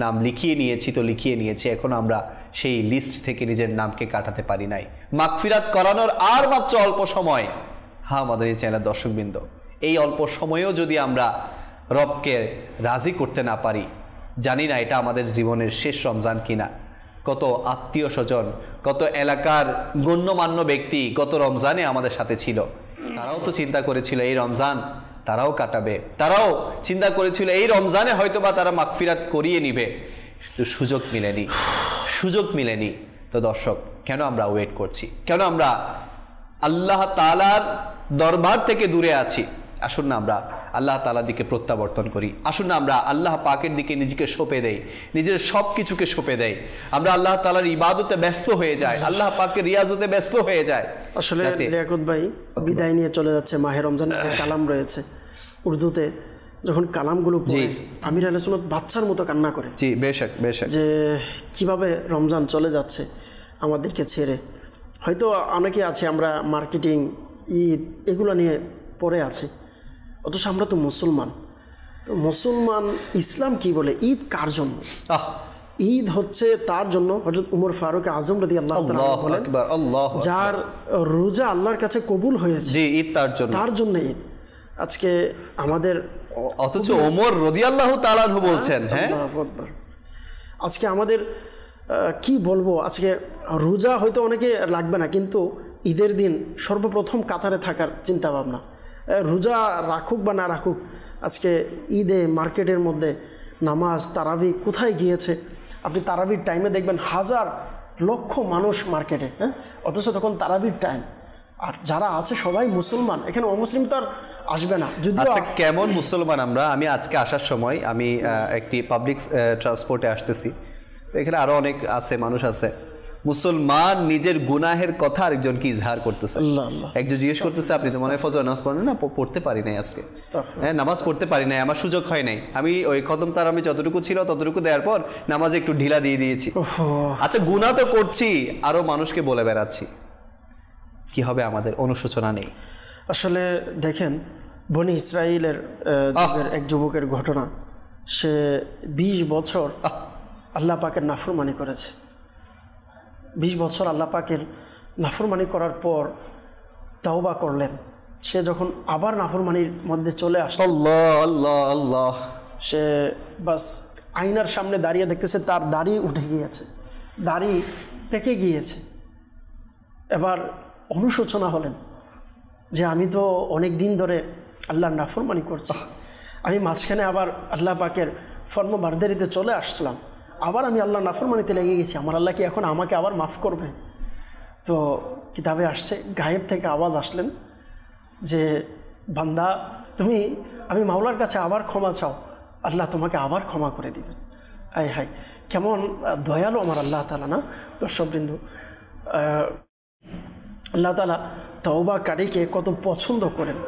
নাম লিখিয়ে নিয়েছি? তো লিখিয়ে নিয়েছি, এখন আমরা সেই লিস্ট থেকে নিজের নামকে কাটাতে পারি নাই। মাগফিরাত করানোর আর মাত্র অল্প সময়। হ্যাঁ মাদানী চ্যানেলের দর্শকবৃন্দ, এই অল্প সময়েও যদি আমরা রবকে রাজি করতে না পারি, জানি না এটা আমাদের জীবনের শেষ রমজান কিনা। কত আত্মীয় স্বজন, কত এলাকার গণ্যমান্য ব্যক্তি গত রমজানে আমাদের সাথে ছিল, তারাও তো চিন্তা করেছিল এই রমজান তারাও কাটাবে, তারাও চিন্তা করেছিল এই রমজানে হয়তোবা তারা মাগফিরাত করিয়ে নিবে, কিন্তু সুযোগ মিলেনি। তো দর্শক, কেন আমরা ওয়েট করছি? কেন আমরা আল্লাহ তাআলার দরবার থেকে দূরে আছি? আসুন না আমরা আল্লাহ তাআলার দিকে প্রত্যাবর্তন করি। আসুন না আমরা আল্লাহ পাকের দিকে নিজেকে সঁপে দেই, নিজের সব কিছুকে সঁপে দেই, আমরা আল্লাহ তাআলার ইবাদতে ব্যস্ত হয়ে যাই, আল্লাহ পাকের রিয়াজতে ব্যস্ত হয়ে যায়। আসলে লিয়াকত ভাই বিদায় নিয়ে চলে যাচ্ছে, মাহে রমজানের যে কালাম রয়েছে উর্দুতে, যখন কালামগুলো পড়ে আমির আহলে সুন্নাত বাচ্চার মতো কান্না করে। জি বেশক বেশক, যে কিভাবে রমজান চলে যাচ্ছে আমাদেরকে ছেড়ে। হয়তো অনেকে আছে আমরা মার্কেটিং, ঈদ এগুলো নিয়ে পড়ে আছে, অথচ আমরা তো মুসলমান। তো মুসলমান ইসলাম কি বলে, ঈদ কার জন্য? ঈদ হচ্ছে তার জন্য, হযরত উমর ফারুক আজম রাদিয়াল্লাহু তাআলা বলেন, যার রোজা আল্লাহর কাছে কবুল হয়েছে, জি ঈদ তার জন্য, তার জন্য ঈদ। আজকে আমাদের, অথচ ওমর রাদিয়াল্লাহু তাআলা আনহু বলছেন, হ্যাঁ আজকে আমাদের কি বলবো, আজকে রোজা হয়তো অনেকে লাগবে না, কিন্তু ঈদের দিন সর্বপ্রথম কাতারে থাকার চিন্তা ভাবনা। রোজা রাখুক বা না রাখুক, আজকে ঈদে মার্কেটের মধ্যে নামাজ তারাবি কোথায় গিয়েছে। আপনি তারাবির টাইমে দেখবেন হাজার লক্ষ মানুষ মার্কেটে, হ্যাঁ, অথচ তখন তারাবির টাইম। আর যারা আছে সবাই মুসলমান, এখানে অমুসলিম তো আর আসবে না। যদি আচ্ছা কেমন মুসলমান আমরা, আমি আজকে আসার সময় আমি একটি পাবলিক ট্রান্সপোর্টে আসতেছি, এখানে আরো অনেক আছে, মানুষ আছে, মুসলমান নিজের গুনাহের কথা আরেকজনকে ইজহার করতেছে। একজন জিজ্ঞেস করতেছে, আপনি তো মনে হয় ফজর নামাজ পড়েন না? পড়তে পারি নাই আজকে, হ্যাঁ নামাজ পড়তে পারি নাই, আমার সুযোগ হয় নাই, আমি ওই খতম তারাবি যতটুকু ছিল ততটুকু দেওয়ার পর নামাজে একটু ঢিলা দিয়ে দিয়েছি। আচ্ছা গুনাহ তো করছি, আরো মানুষকে বলে বেড়াচ্ছি, কি হবে আমাদের? অনুশোচনা নেই। আসলে দেখেন বনি ইসরাইলের এক যুবকের ঘটনা, সে 20 বছর আল্লাহ পাকের নাফরমানি করেছে। 20 বছর আল্লাহ পাকের নাফরমানি করার পর তাওবা করলেন। সে যখন আবার নাফরমানির মধ্যে চলে আসলো, আল্লাহ আল্লাহ আল্লাহ, সে বাস আয়নার সামনে দাঁড়িয়ে দেখতেছে তার দাড়ি উঠে গিয়েছে, দাড়ি পেকে গিয়েছে। এবার অনুশোচনা হলেন যে আমি তো অনেক দিন ধরে আল্লাহর নাফরমানি করছি, আমি মাঝখানে আবার আল্লাহ পাকের ফরমাবরদারিতে চলে আসলাম, আবার আমি আল্লাহর নাফরমানিতে লেগে গেছি, আমার আল্লাহ কি এখন আমাকে আবার মাফ করবে? তো কিতাবে আসছে, গায়েব থেকে আওয়াজ আসলেন যে বান্দা আমি মাওলার কাছে আবার ক্ষমা চাও, আল্লাহ তোমাকে আবার ক্ষমা করে দিবেন। হায় হায়, কেমন দয়ালু আমার আল্লাহ তাআলা না দর্শকবৃন্দ। আল্লাহ তাআলা তওবাকারীকে কত পছন্দ করেন।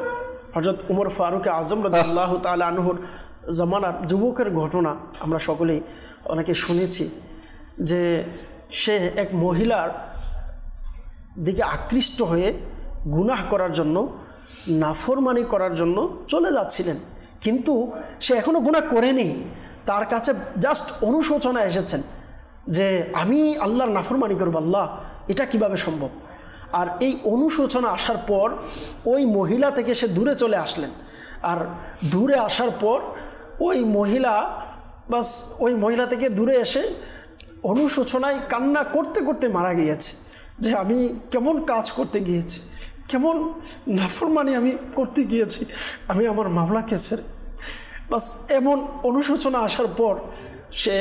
হযরত উমর ফারুক আজম রাদিয়াল্লাহু তাআলা আনহুর জামানার যুবকের ঘটনা আমরা সকলেই অনেকে শুনেছি, যে সে এক মহিলার দিকে আকৃষ্ট হয়ে গুনাহ করার জন্য, নাফরমানি করার জন্য চলে যাচ্ছিলেন, কিন্তু সে এখনও গুনাহ করেনি। তার কাছে জাস্ট অনুশোচনা এসেছেন যে আমি আল্লাহর নাফরমানি করব, আল্লাহ এটা কিভাবে সম্ভব। আর এই অনুশোচনা আসার পর ওই মহিলা থেকে সে দূরে চলে আসলেন। আর দূরে আসার পর ওই মহিলা থেকে দূরে এসে অনুশোচনায় কান্না করতে করতে মারা গিয়েছে, যে আমি কেমন কাজ করতে গিয়েছি, কেমন নাফরমানি আমি করতে গিয়েছি, আমি আমার মাওলাকে ছেড়ে। বাস এমন অনুশোচনা আসার পর সে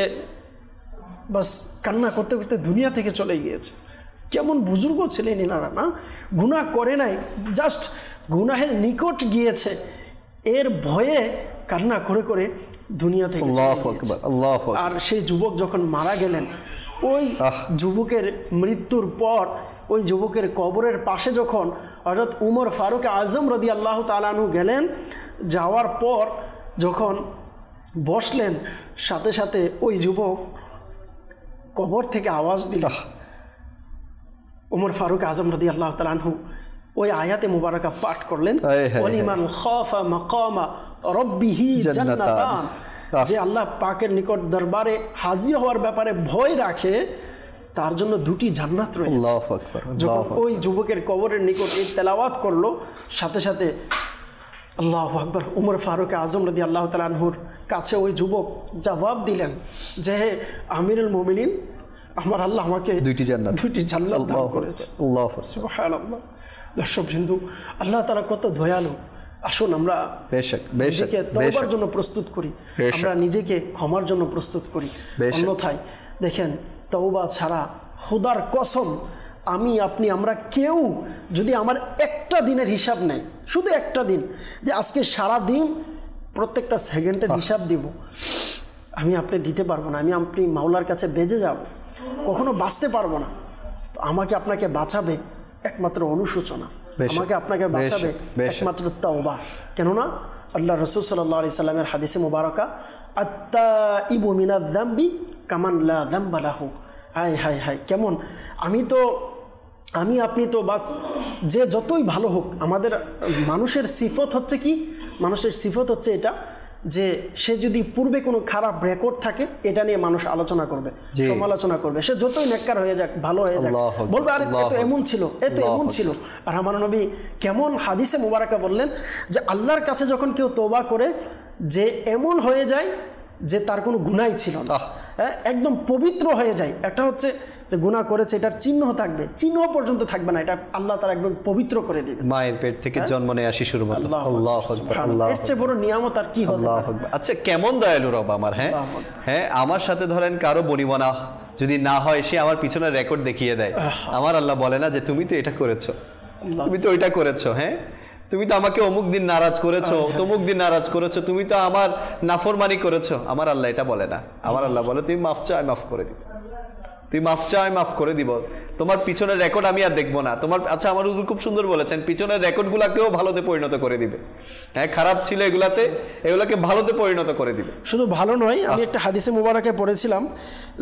বাস কান্না করতে করতে দুনিয়া থেকে চলে গিয়েছে। কেমন বুজুর্গ ছিলেন এনারা, না গুনাহ করে নাই, জাস্ট গুনাহের নিকট গিয়েছে, এর ভয়ে কান্না করে করে দুনিয়া থেকে চলে গিয়েছে। আর সেই যুবক যখন মারা গেলেন, ওই যুবকের মৃত্যুর পর ওই যুবকের কবরের পাশে যখন হযরত উমর ফারুক আজম রাদিয়াল্লাহু তাআলা আনহু গেলেন, যাওয়ার পর যখন বসলেন, সাথে সাথে ওই যুবক কবর থেকে আওয়াজ দিল। উমর ফারুক আজম রাদিয়াল্লাহু তাআলা আনহু ওই আয়াতে মুবারাকা পাঠ করলেন, ওয়ালিমান খাফা মাকামা রাব্বিহি জান্নাতান, যে আল্লাহ পাকের নিকট দরবারে হাজির হওয়ার ব্যাপারে ভয় রাখে তার জন্য 2টি জান্নাত রয়েছে। আল্লাহু আকবার। যখন ওই যুবকের কবরের নিকট এই তেলাওয়াত করলো, সাথে সাথে আল্লাহু আকবার, উমর ফারুক আজম রাদিয়াল্লাহু তাআলা আনহুর কাছে ওই যুবক জবাব দিলেন যে হে আমিরুল মুমিনিন, আমার আল্লাহ আমাকে 2টি জান্নাত দান করেছে। আল্লাহু সুবহানাল্লাহ। দর্শক বিন্দু, আল্লাহ তাআলা কত দয়ালু। আসুন আমরা নিজেকে তওবার জন্য প্রস্তুত করি, আমরা নিজেকে ক্ষমার জন্য প্রস্তুত করি। অন্যথায় দেখেন, তওবা ছাড়া খোদার কসম আমরা কেউ যদি আমার একটা দিনের হিসাব নেই, শুধু একটা দিন, যে আজকে সারা দিন প্রত্যেকটা সেকেন্ডের হিসাব দিব, আমি আপনি দিতে পারবো না, আমি আপনি মাওলার কাছে বেজে যাব, কখনো বাঁচতে পারবো না। তো আমাকে আপনাকে বাঁচাবে একমাত্র অনুশোচনা, আমাকে আপনাকে বাঁচাবে একমাত্র তাওবা। কেননা আল্লাহ রাসূল সাল্লাল্লাহু আলাইহি সাল্লামের হাদিসে মুবারাকা, আত-তাইবু মিনায-যামবি কামান লা যামবা লাহু। হায় হায় হায়, কেমন আমি আপনি তো বাস, যে যতই ভালো হোক, আমাদের মানুষের সিফত হচ্ছে কি, মানুষের সিফত হচ্ছে এটা যে সে যদি পূর্বে কোনো খারাপ রেকর্ড থাকে এটা নিয়ে মানুষ আলোচনা করবে, সমালোচনা করবে। সে যতই নেককার হয়ে যাক, ভালো হয়ে যাক, বলবে আরে এ তো এমন ছিল, এ তো এমন ছিল। আর আমার নবী কেমন হাদিসে মুবারাকা বললেন যে আল্লাহর কাছে যখন কেউ তওবা করে, যে এমন হয়ে যায় যে তার কোনো গুনাহ ছিল না, একদম পবিত্র হয়ে যায়। একটা হচ্ছে যে গুনাহ করেছে, এটার চিহ্ন থাকবে, চিহ্ন পর্যন্ত থাকবে না, এটা আল্লাহ তার একদম পবিত্র করে দিবে। মায়ের পেট থেকে জন্ম নেয়া শিশুর মতো। আল্লাহু আকবার, আল্লাহু এর চেয়ে বড় নিয়ামত আর কি হতে পারে? আচ্ছা, কেমন দয়ালু রব আমার। হ্যাঁ, আমার সাথে ধরেন কারো বনিবনা যদি না হয়, সে আমার পিছনের রেকর্ড দেখিয়ে দেয়। আমার আল্লাহ বলে না যে তুমি তো এটা করেছো, তুমি তো ওইটা করেছো, হ্যাঁ তুমি তো আমাকে অমুক দিন নারাজ করেছো, তমুক দিন নারাজ করেছো, তুমি তো আমার নাফরমানি করেছো। আমার আল্লাহ এটা বলে না। আমার আল্লাহ বলে তুমি মাফ চাও, মাফ করে দিব, তুই মাফ চাও, মাফ করে দিব, তোমার পিছনের রেকর্ড আমি আর দেখবো না তোমার। আচ্ছা, আমার হুজুর খুব সুন্দর বলেছেন, পিছনের রেকর্ডগুলোকেও ভালোতে পরিণত করে দিবে। হ্যাঁ, খারাপ ছিল এগুলাকে ভালোতে পরিণত করে দিবে। শুধু ভালো নয়, আমি একটা হাদিসে মুবারকে পড়েছিলাম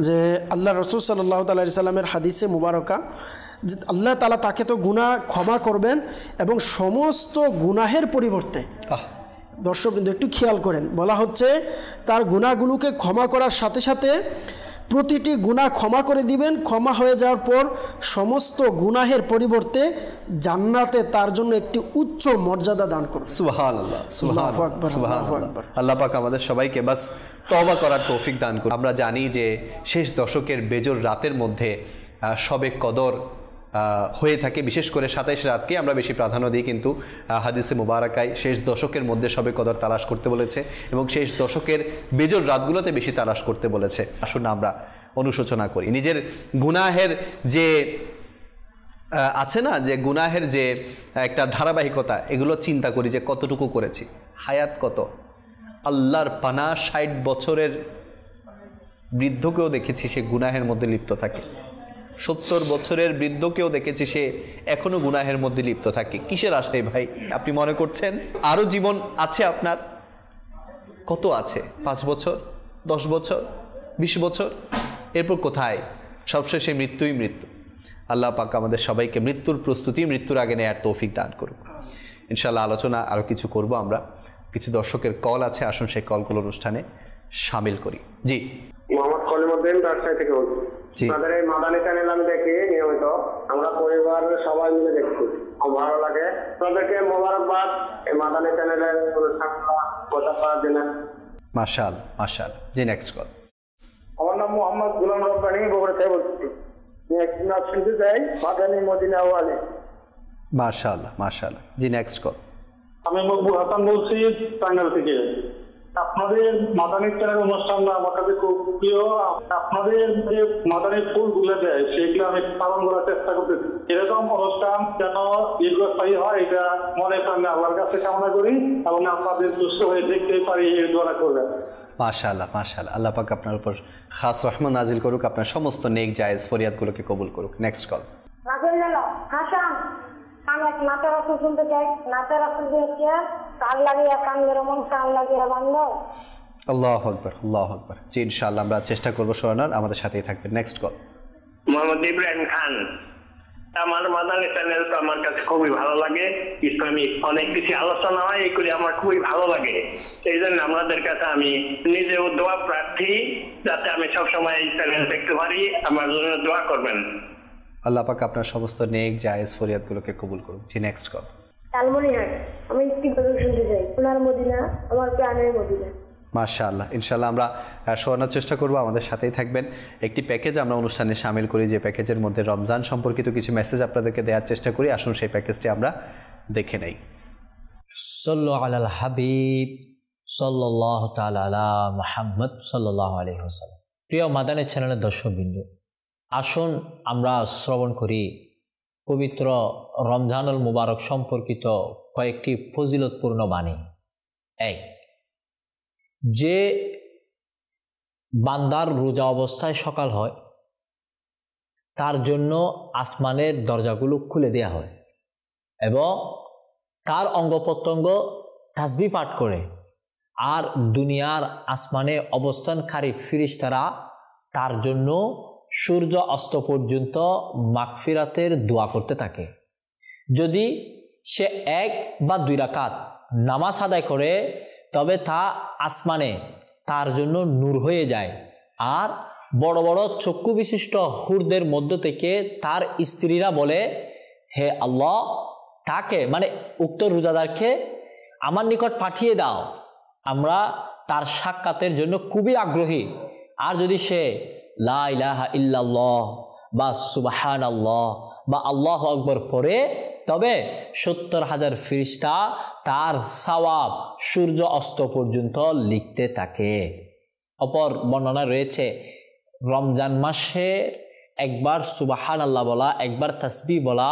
যে আল্লাহ রাসূল সাল্লাল্লাহু আলাইহি সাল্লামের হাদিসে মুবারকা, যে আল্লাহ তাআলা তাকে তো গুনাহ ক্ষমা করবেন এবং সমস্ত গুনাহের পরিবর্তে, দর্শকবৃন্দ একটু খেয়াল করেন, বলা হচ্ছে তার গুনাহগুলোকে ক্ষমা করার সাথে সাথে প্রতিটি গুনাহ ক্ষমা করে দিবেন। ক্ষমা হয়ে যাওয়ার পর সমস্ত গুনাহের পরিবর্তে জান্নাতে তার জন্য একটি উচ্চ মর্যাদা দান করবেন। সুবহানাল্লাহ, সুবহানাল্লাহ, সুবহানাল্লাহ। আল্লাহ পাক আমাদের সবাইকে বাস তওবা করার তৌফিক দান করুন। আমরা জানি যে শেষ দশকের বেজর রাতের মধ্যে শবে কদর হয়ে থাকে, বিশেষ করে 27 রাতকে আমরা বেশি প্রাধান্য দিই, কিন্তু হাদিসে মুবারাকায় শেষ দশকের মধ্যে শবে কদর তালাশ করতে বলেছে এবং শেষ দশকের বেজর রাতগুলোতে বেশি তালাশ করতে বলেছে। আসুন আমরা অনুশোচনা করি, নিজের গুনাহের যে আছে না, যে গুনাহের যে একটা ধারাবাহিকতা, এগুলো চিন্তা করি যে কতটুকু করেছি। হায়াত কত, আল্লাহর পানা 60 বছরের বৃদ্ধকেও দেখেছি সে গুনাহের মধ্যে লিপ্ত থাকে, 70 বছরের বৃদ্ধকেও দেখেছি সে এখনো গুনাহের মধ্যে লিপ্ত থাকে। কিসের আশায় ভাই আপনি মনে করছেন আরো জীবন আছে আপনার? কত আছে? 5 বছর, 10 বছর, 20 বছর, এরপর কোথায়? সবশেষে মৃত্যুই মৃত্যু। আল্লাহ পাক আমাদের সবাইকে মৃত্যুর প্রস্তুতি, মৃত্যুর আগে নেয়ার তৌফিক দান করুক। ইনশাআল্লাহ আলোচনা আরো কিছু করব আমরা। কিছু দর্শকের কল আছে, আসুন সেই কলগুলো অনুষ্ঠানে শামিল করি। জি, মোহাম্মদ কলিমউদ্দিন রাজশাহী থেকে বলছি। আপনাদের এই মাদানী চ্যানেল আমি দেখি নিয়মিত, আমরা পরিবার সবাই মিলে দেখছি, খুব ভালো লাগে। আপনাদেরকে মোবারকবাদ এই মাদানী চ্যানেলের কথা পাওয়ার জন্য। মাশাআল্লাহ, মাশাআল্লাহ। জি, নেক্সট কল। আমার নাম মোহাম্মদ গুলাম রব্বানী, বগুড়া থেকে বলছি। আমি শুনতে চাই মাদানী মদিনা ওয়ালি। মাশাআল্লাহ, মাশাআল্লাহ। জি, নেক্সট কল। আমি মকবুল হাসান বলছি টাঙ্গাইল থেকে। আপনাদের মাদানী চ্যানেল অনুষ্ঠানটা আমার কাছে খুব প্রিয়। আপনাদের যে মাদানী ফুলগুলো দেয় সেগুলো আমি পালন করার চেষ্টা করতেছি। এরকম অনুষ্ঠান যেন দীর্ঘস্থায়ী হয়, এটা মনে প্রাণে আল্লাহর কাছে কামনা করি এবং আপনাদের সুস্থ হয়ে দেখতে পারি, এর দোয়া করবেন। মাশাআল্লাহ, মাশাআল্লাহ। আল্লাহ পাক আপনার উপর খাস রহমত নাজিল করুক, আপনার সমস্ত নেক জায়েজ ফরিয়াদগুলোকে কবুল করুক। Next call. হাসান, আমি এক নাচের আসল শুনতে চাই। নাচের আসল হচ্ছে কান লাগিয়ে কান্দের মন কান লাগিয়ে বান্ধব। আল্লাহু আকবার, আল্লাহু আকবার। জি, ইনশাআল্লাহ আমরা চেষ্টা করবো শোনার, আমাদের সাথেই থাকবেন। Next call. মোহাম্মদ ইব্রাহিম খান। আমার মাদানী চ্যানেল তো আমার কাছে খুবই ভালো লাগে, ইসলামিক অনেক কিছু আলোচনা হয়, এগুলি আমার খুবই ভালো লাগে। সেই জন্য আপনাদের কাছে আমি নিজেও দোয়া প্রার্থী, যাতে আমি সবসময় এই চ্যানেল দেখতে পারি। আমার জন্য দোয়া করবেন। আল্লাহ পাক আপনার সমস্ত নেক জায়েজ ফরিয়াদগুলোকে কবুল করুন। জি, নেক্সট কল। লালমনিরহাট, আমি একটি গজল শুনতে চাই। সোনার মদিনা আমার প্রাণের মদিনা। মাশাআল্লাহ, ইনশাআল্লাহ আমরা শোনানোর চেষ্টা করব, আমাদের সাথেই থাকবেন। একটি প্যাকেজ আমরা অনুষ্ঠানে শামিল করি, যে প্যাকেজের মধ্যে রমজান সম্পর্কিত কিছু মেসেজ আপনাদেরকে দেওয়ার চেষ্টা করি। আসুন সেই প্যাকেজটি আমরা দেখে নেই। সাল্লু আলাল হাবিব সাল্লাল্লাহু তাআলা আলা মুহাম্মদ সাল্লাল্লাহু আলাইহি ওয়াসাল্লাম। প্রিয় মাদানী চ্যানেলের দর্শকবৃন্দ, আসুন আমরা শ্রবণ করি পবিত্র রমজানুল মুবারক সম্পর্কিত কয়েকটি ফজিলতপূর্ণ বাণী। এক, যে বান্দার রোজা অবস্থায় সকাল হয় তার জন্য আসমানের দরজাগুলো খুলে দেয়া হয় এবং তার অঙ্গ প্রত্যঙ্গ তাসবিহ পাঠ করে, আর দুনিয়ার আসমানে অবস্থানকারী ফেরেশতারা তার জন্য সূর্য অস্ত পর্যন্ত মাগফিরাতের দোয়া করতে থাকে। যদি সে 1 বা 2 রাকাত নামাজ আদায় করে তবে তা আসমানে তার জন্য নূর হয়ে যায়, আর বড় বড় চক্ষু বিশিষ্ট হুরদের মধ্য থেকে তার স্ত্রীরা বলে, হে আল্লাহ, তাকে মানে উক্ত রোজাদারকে আমার নিকট পাঠিয়ে দাও, আমরা তার সাক্ষাতের জন্য খুবই আগ্রহী। আর যদি সে লা ইলাহা ইল্লাল্লাহ বা সুবহানাল্লাহ বা আল্লাহু আকবার পড়ে তবে 70,000 ফেরেশতা তার সওয়াব সূর্য অস্ত পর্যন্ত লিখতে থাকে। অপর বর্ণনা রয়েছে, রমজান মাসে একবার সুবহানাল্লাহ বলা, একবার তাসবিহ বলা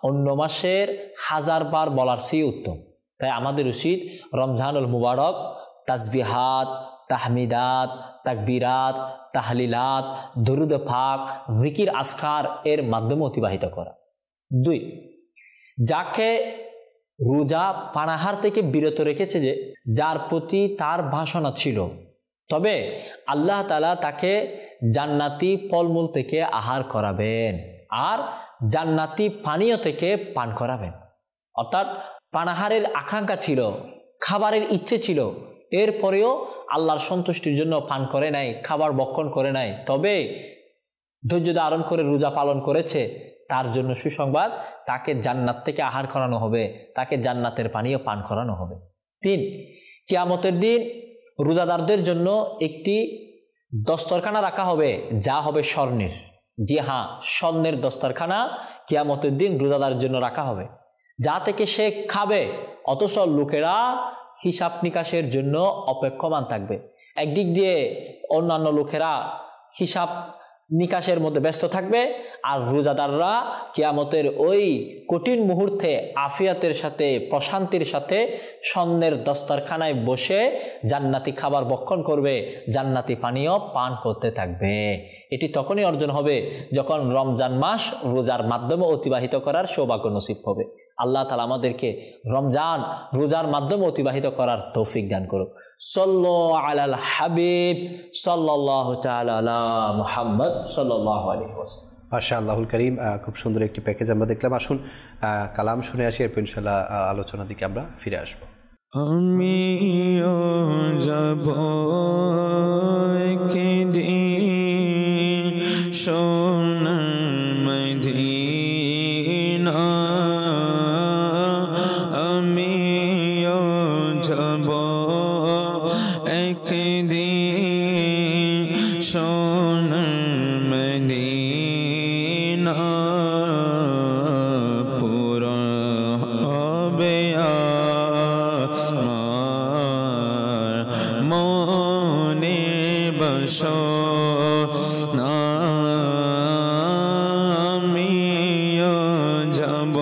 অন্য মাসের 1000 বার বলার চেয়ে উত্তম। তাই আমাদের উচিত রমজানুল মুবারক তাসবিহাত, তাহমিদাত, তাকবীরাত, তাহলিলাত, দরুদ পাক, জিকির আজকার এর মাধ্যমে অতিবাহিত করা। 2, যাকে রোজা পানাহার থেকে বিরত রেখেছে, যে যার প্রতি তার বাসনা ছিল, তবে আল্লাহ তাআলা তাকে জান্নাতি ফলমূল থেকে আহার করাবেন আর জান্নাতি পানীয় থেকে পান করাবেন। অর্থাৎ পানাহারের আকাঙ্ক্ষা ছিল, খাবারের ইচ্ছে ছিল, এরপরেও আল্লাহর সন্তুষ্টির জন্য পান করে নাই, খাবার ভক্ষণ করে নাই, তবে ধৈর্য ধারণ করে রোজা পালন করেছে, তার জন্য সুসংবাদ, তাকে জান্নাত থেকে আহার করানো হবে, তাকে জান্নাতের পানীয় পান করানো হবে। 3, কিয়ামতের দিন রোজাদারদের জন্য একটি দস্তরখানা রাখা হবে, যা হবে স্বর্ণের। জি হ্যাঁ, স্বর্ণের দস্তরখানা কিয়ামতের দিন রোজাদারের জন্য রাখা হবে, যা থেকে সে খাবে, অথচ লোকেরা হিসাব নিকাশের জন্য অপেক্ষমান থাকবে। একদিক দিয়ে অন্যান্য লোকেরা হিসাব নিকাশের মধ্যে ব্যস্ত থাকবে, আর রোজাদাররা কিয়ামতের ওই কঠিন মুহূর্তে আফিয়াতের সাথে, প্রশান্তির সাথে স্বর্ণের দস্তরখানায় বসে জান্নাতি খাবার ভক্ষণ করবে, জান্নাতি পানীয় পান করতে থাকবে। এটি তখনই অর্জন হবে যখন রমজান মাস রোজার মাধ্যমে অতিবাহিত করার সৌভাগ্য নসিব হবে। আল্লাহ তাআলা আমাদেরকে রমজান রোজার মাধ্যমে অতিবাহিত করার তৌফিক দান করুক। সাল্লু আলাল হাবিব সাল্লাল্লাহু তাআলা আলা মুহাম্মদ সাল্লাল্লাহু আলাইহি ওয়াসাল্লাম। মাশাআল্লাহুল কারীম, খুব সুন্দর একটি প্যাকেজ আমরা দেখলাম। আসুন কালাম শুনে আসি, এরপর ইনশাআল্লাহ আলোচনার দিকে আমরা ফিরে আসব। আমিও যাব একদিন সোনার মদিনা, আমিও যাব একদিন সোনার মদিনা, পুরা হবে মনে বাসনা, আমিও যাব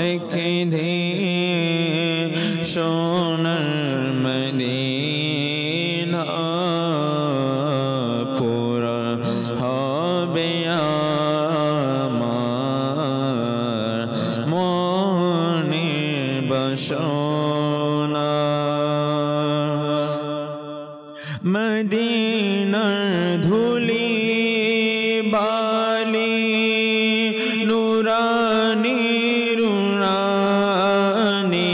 একদিন সোনার মদিনা, পুরা হবে আমার মনে বাসনা। মদিনার ধুলি বালি নুরানি রুরানি,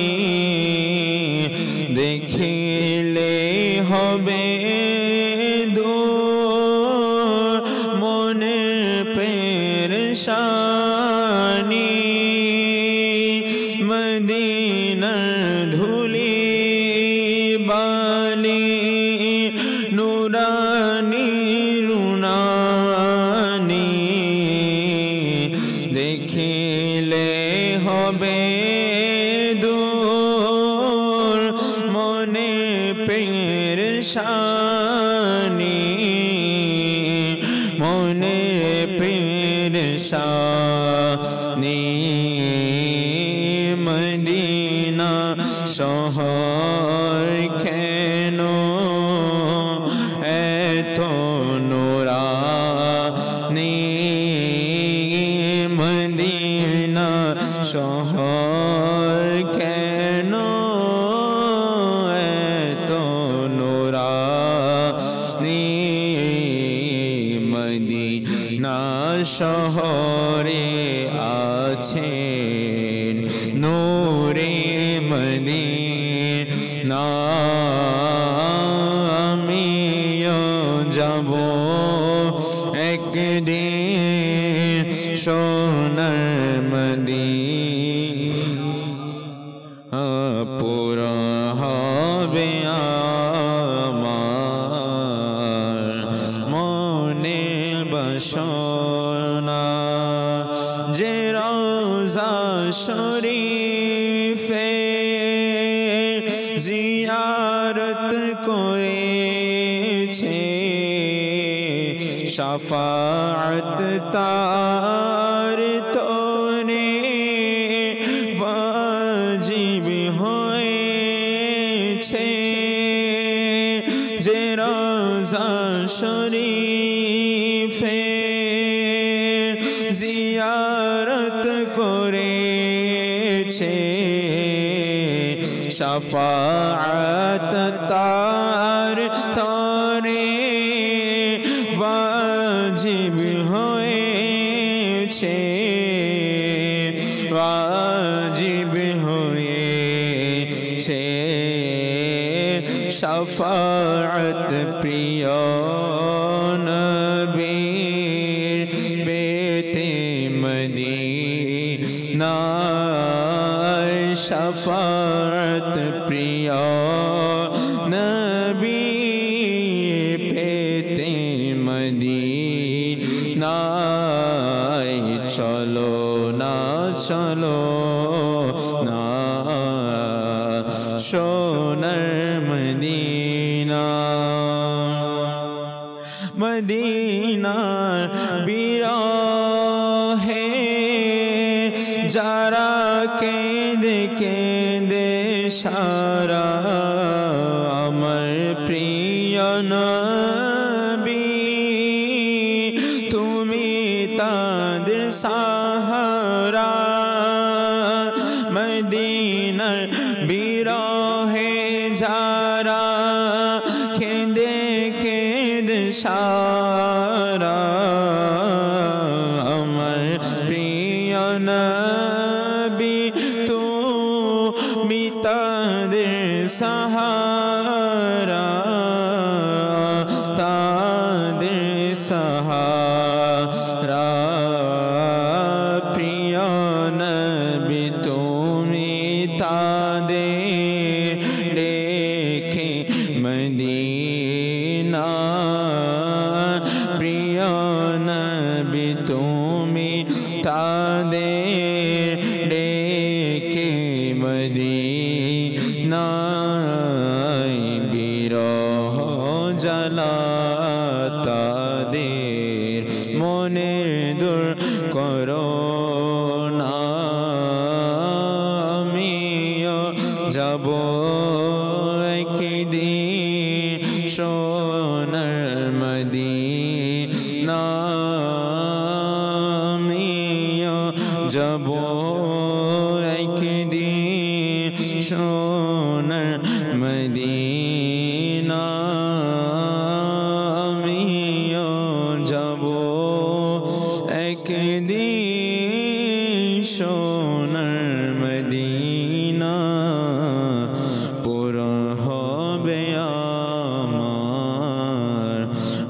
দেখিলে হবে দূর মনে পেরেশানি, মদিনার ধুলি বালি নুরানি রুনানি, দেখিলে হবে দূর মনে পেরেশানি, মনে পেরেশানি, মদিনা শহর শহর কেন এত নুরানি মদিনা শহরে আছেন নূরে মদিনা আমিও যাব একদিন সোনার মদিনা পুরা হবে আমার মনে বাসনা যে রওজা শরীফে জিয়ারত করেছে শাফাআত তার তোরে ওয়াজিব হয়েছে যে রওজা শরীফে জিয়ারত করেছে শাফাআত তার তোরে ওয়াজিব হয়েছে ওয়াজিব হয়েছে শাফাআত প্রিয় নবীর পেতে মদিনায় শাফাআত প্রিয় নবীর পেতে মদিনায় চলো না চলো না সোনার মদিনা মদিনার বিরহে যারা কেঁদে কেঁদে সারা আমার প্রিয় নবী তুমি তাদের সাহারা মদিনার বিরহে যারা কেঁদে কেঁদে সারা আমার প্রিয় নবী তুমি তাদের সাহারা তাদের সাহারা প্রিয় নবী তুমি তাদের রেখে মদিনা প্রিয় নবী তুমি তাদের রেখে মদিনায় বিরহ জ্বালা তাদের মনের দূর করো না আমিও যাব একদিন সোনার মদিনা আমিও যাব একদিন সোনার মদিনা আমিও যাব একদিন সোনার মদিনা পুরা হবে আমার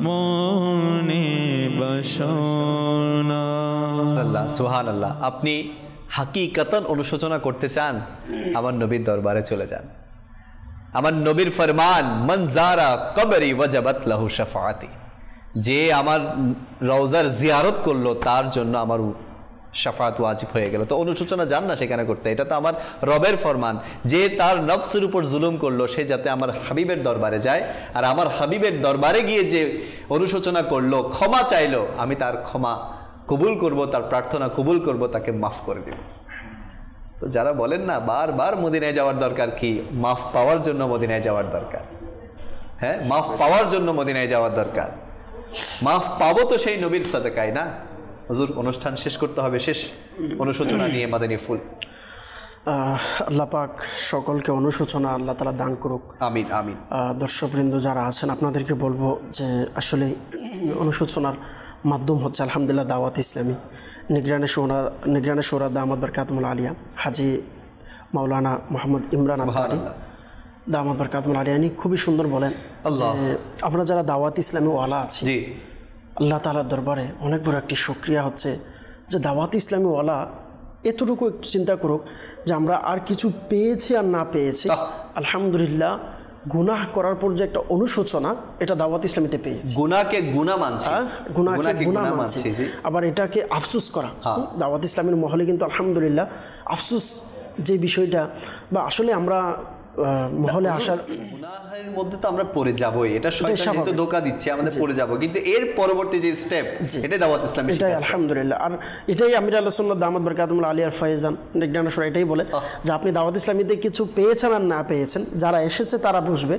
মনে বাসনা। আল্লাহ সুবহানাল্লাহ। আপনি হাকিকতন অনুশোচনা করতে চান, আমার নবীর দরবারে চলে যান। আমার নবীর ফরমান মান যারা কবরি ওয়াজাবাত লাহু শাফাআতি, যে আমার রওজার জিয়ারত করলো তার জন্য আমার শাফাআত ওয়াজিব হয়ে গেল। তো অনুশোচনা যান না সেখানে করতে, এটা তো আমার রবের ফরমান। যে তার নফসের উপর জুলুম করলো সে যাতে আমার হাবিবের দরবারে যায়, আর আমার হাবিবের দরবারে গিয়ে যে অনুশোচনা করলো, ক্ষমা চাইলো, আমি তার ক্ষমা কবুল করব, তার প্রার্থনা কবুল করব, তাকে মাফ করে দেব। তো যারা বলেন না বারবার মদিনায় যাওয়ার দরকার, কি মাফ পাওয়ার জন্য মদিনায় যাওয়ার দরকার। হ্যাঁ, মাফ পাওয়ার জন্য মদিনায় যাওয়ার দরকার। মাফ পাবো তো সেই নবীর সাদকায় না। হুজুর অনুষ্ঠান শেষ করতে হবে, শেষ অনুশোচনা নিয়ে মাদানী ফুল। আল্লাহ পাক সকলকে অনুশোচনা আল্লাহ তাআলা দান করুক। আমিন আমিন। দর্শকবৃন্দ যারা আছেন আপনাদেরকে বলবো যে আসলে অনুশোচনার মাধ্যম হচ্ছে আলহামদুলিল্লাহ দাওয়াত ইসলামী নিগরানে শোরা দামাত বরকাতুল আলিয়া হাজি মাওলানা মোহাম্মদ ইমরান আতারি দামাত বরকাতুল আলিয়ানি খুবই সুন্দর বলেন যে আমরা যারা দাওয়াত ইসলামী ওয়ালা আছি আল্লাহ তাআলার দরবারে অনেক বড় একটি শুকরিয়া হচ্ছে যে দাওয়াত ইসলামী ওয়ালা এতটুকু একটু চিন্তা করুক যে আমরা আর কিছু পেয়েছি আর না পেয়েছি, আলহামদুলিল্লাহ গুনাহ করার পর যে একটা অনুশোচনা এটা দাওয়াত ইসলামীতে পেয়েছি। গুনাহকে গুনাহ মানছি, গুনাহকে গুনাহ মানছি, আবার এটাকে আফসোস করা। দাওয়াত ইসলামের মহলে কিন্তু আলহামদুলিল্লাহ আফসোস যে বিষয়টা, বা আসলে আমরা মহলে আসার গুনাহের মধ্যে তো আমরা পড়ে যাবই, এটা শয়তান যেহেতু ধোঁকা দিচ্ছে আমাদের পড়ে যাব, কিন্তু এর পরবর্তী যে স্টেপ এটা দাওয়াত ইসলামী, এটাই আলহামদুলিল্লাহ। আর এটাই আমির আল্লাহ সুন্নাত দামাত বরকাতুল আলিয়ার ফয়জান নিগরানেশ্বর এটাই বলে যে আপনি দাওয়াত ইসলামীতে কিছু পেয়েছেন আর না পেয়েছেন, যারা এসেছে তারা বুঝবে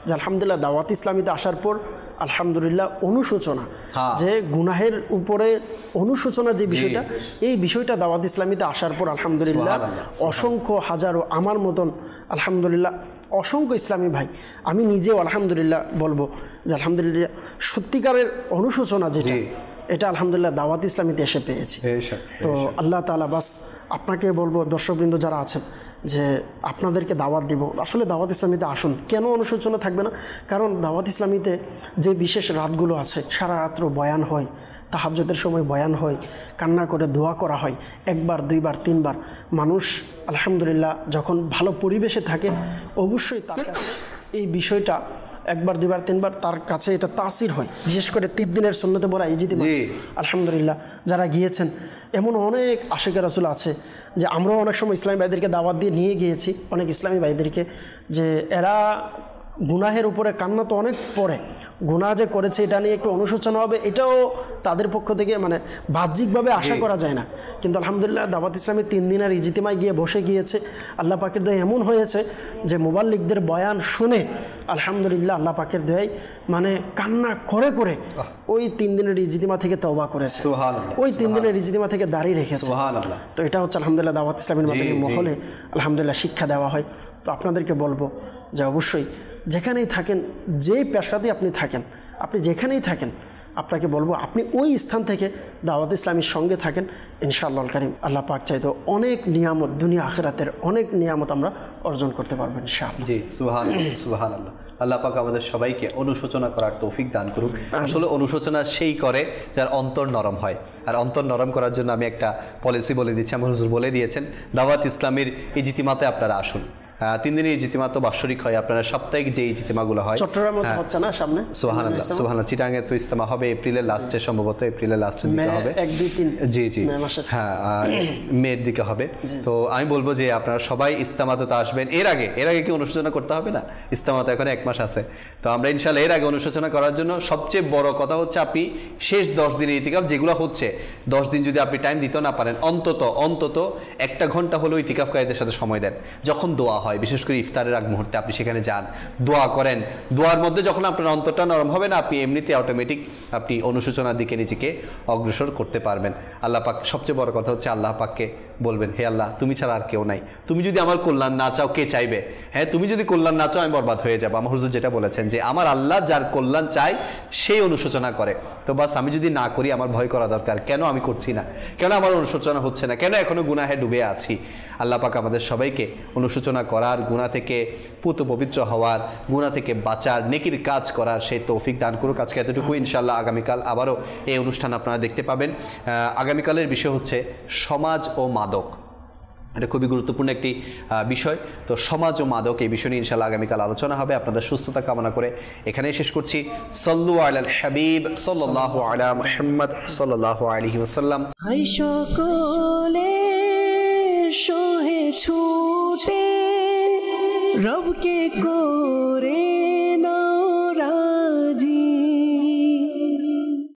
যে আলহামদুলিল্লাহ দাওয়াত ইসলামীতে আসার পর আলহামদুলিল্লাহ অনুশোচনা, যে গুনাহের উপরে অনুশোচনা যে বিষয়টা, এই বিষয়টা দাওয়াত ইসলামীতে আসার পর আলহামদুলিল্লাহ অসংখ্য হাজারো আমার মতন আলহামদুলিল্লাহ অসংখ্য ইসলামী ভাই, আমি নিজেও আলহামদুলিল্লাহ বলবো যে আলহামদুলিল্লাহ সত্যিকারের অনুশোচনা যেটা এটা আলহামদুলিল্লাহ দাওয়াত ইসলামীতে এসে পেয়েছি। তো আল্লাহ তাআলা বাস আপনাকে বলবো, দর্শকবৃন্দ যারা আছেন, যে আপনাদেরকে দাওয়াত দিব আসলে দাওয়াত ইসলামীতে আসুন। কেন অনুশোচনা থাকবে না? কারণ দাওয়াত ইসলামীতে যে বিশেষ রাতগুলো আছে, সারা রাত্র বয়ান হয়, তাহাজ্জুদের সময় বয়ান হয়, কান্না করে দোয়া করা হয়, একবার দুইবার তিনবার। মানুষ আলহামদুলিল্লাহ যখন ভালো পরিবেশে থাকে অবশ্যই তার কাছে এই বিষয়টা একবার দুইবার তিনবার তার কাছে এটা তাসির হয়। বিশেষ করে 3 দিনের সুন্নতে বলা ইজতিমা, আলহামদুলিল্লাহ যারা গিয়েছেন, এমন অনেক আশিকের রাসূল আছে যে আমরাও অনেক সময় ইসলামী ভাইদেরকে দাওয়াত দিয়ে নিয়ে গিয়েছি, অনেক ইসলামী ভাইদেরকে, যে এরা গুনাহের উপরে কান্না তো অনেক পরে, গুনাহ যে করেছে এটা নিয়ে একটু অনুশোচনা হবে, এটাও তাদের পক্ষ থেকে মানে বাহ্যিকভাবে আশা করা যায় না। কিন্তু আলহামদুলিল্লাহ দাওয়াত ইসলামী 3 দিনের ইজতিমায় গিয়ে বসে গিয়েছে, আল্লাহ পাকের দয়া এমন হয়েছে যে মুবাল্লিগদের বয়ান শুনে আলহামদুলিল্লাহ আল্লাহ পাকের দয়ায় মানে কান্না করে করে ওই 3 দিনের ইজতিমা থেকে তওবা করেছে, ওই 3 দিনের ইজতিমা থেকে দাঁড়িয়ে রেখেছে। তো এটা হচ্ছে আলহামদুলিল্লাহ দাওয়াত ইসলামের মাধ্যমে মহলে আলহামদুলিল্লাহ শিক্ষা দেওয়া হয়। তো আপনাদেরকে বলবো যে অবশ্যই যেখানেই থাকেন, যে পেশাতে আপনি থাকেন, আপনি যেখানেই থাকেন, আপনাকে বলবো আপনি ওই স্থান থেকে দাওয়াত ইসলামীর সঙ্গে থাকেন, ইনশাআল্লাহ কারীম আল্লাহ পাক চাইতো অনেক নিয়ামত, দুনিয়া আখিরাতের অনেক নিয়ামত আমরা অর্জন করতে পারবো ইনশাআল্লাহ। জি সুবহানাল্লাহ সুবহানাল্লাহ। আল্লাহ পাক আমাদের সবাইকে অনুশোচনা করার তৌফিক দান করুক। আসলে অনুশোচনা সেই করে যার অন্তর নরম হয়, আর অন্তর নরম করার জন্য আমি একটা পলিসি বলে দিচ্ছি, আমার হুজুর বলে দিয়েছেন, দাওয়াত ইসলামীর ইজতিমাতে আপনারা আসুন। 3 দিনের ইজতিমা তো বাৎসরিক হয়, আপনারা সাপ্তাহিক যে ইজতিমাগুলো হয় চট্টগ্রামে হচ্ছে না সামনে, সুবহানাল্লাহ সুবহানাল্লাহ, চিটাগাংয়ে তো ইজতিমা হবে এপ্রিলের লাস্টে, সম্ভবত এপ্রিলের লাস্টের দিকে হবে, 1 2 3 জি জি হ্যাঁ মের দিকে হবে। তো আমি বলবো যে আপনারা সবাই ইজতিমাতে তো আসবেন। এর আগে কি অনুশোচনা করতে হবে না? ইজতিমাতে এখন 1 মাস আছে, তো আমরা ইনশাআল্লাহ এর আগে অনুশোচনা করার জন্য সবচেয়ে বড় কথা হচ্ছে আপনি শেষ 10 দিনের ইতিকাফ যেগুলো হচ্ছে, 10 দিন যদি আপনি টাইম দিতে না পারেন, অন্তত 1 ঘন্টা হলেও ইতিকাফকারীদের সাথে সময় দেন। যখন দোয়া হয়, বিশেষ করে ইফতারের আগ মুহূর্তে আপনি সেখানে যান, দোয়া করেন। দোয়ার মধ্যে যখন আপনার অন্তরটা নরম হবে না, আপনি এমনিতে অটোমেটিক আপনি অনুশোচনার দিকে নিজেকে অগ্রসর করতে পারবেন। আল্লাহ পাক সবচেয়ে বড় কথা হচ্ছে আল্লাহ পাককে বলবেন, হে আল্লাহ তুমি ছাড়া আর কেউ নাই, তুমি যদি আমার কল্যাণ না চাও কে চাইবে? হ্যাঁ, তুমি যদি কল্যাণ না চাও আমি বরবাদ হয়ে যাবো। আমার হুজুর যেটা বলেছেন যে আমার আল্লাহ যার কল্যাণ চায় সেই অনুশোচনা করে। তো বাস আমি যদি না করি আমার ভয় করা দরকার, কেন আমি করছি না, কেন আমার অনুশোচনা হচ্ছে না, কেন এখনো গুনাহে ডুবে আছি। আল্লাহ পাক আমাদের সবাইকে অনুশোচনা করার, গুনাহ থেকে পুত পবিত্র হওয়ার, গুনাহ থেকে বাঁচার, নেকির কাজ করার সেই তৌফিক দান করুক। আজকে এতটুকু, ইনশাআল্লাহ আগামীকাল আবারও এই অনুষ্ঠান আপনারা দেখতে পাবেন। আগামীকালের বিষয় হচ্ছে সমাজ ও মাদক। এটা খুবই গুরুত্বপূর্ণ একটি বিষয়। তো সমাজ ও মাদক এই বিষয় নিয়ে ইনশাআল্লাহ আগামীকাল আলোচনা হবে। আপনাদের সুস্থতা কামনা করে এখানেই শেষ করছি। সাল্লু আলাল হাবিব সাল্লাল্লাহু আলা মুহাম্মদ সাল্লাল্লাহু আলাইহি ওয়াসাল্লাম। হাই সকলে সোহে ছুটে রবকে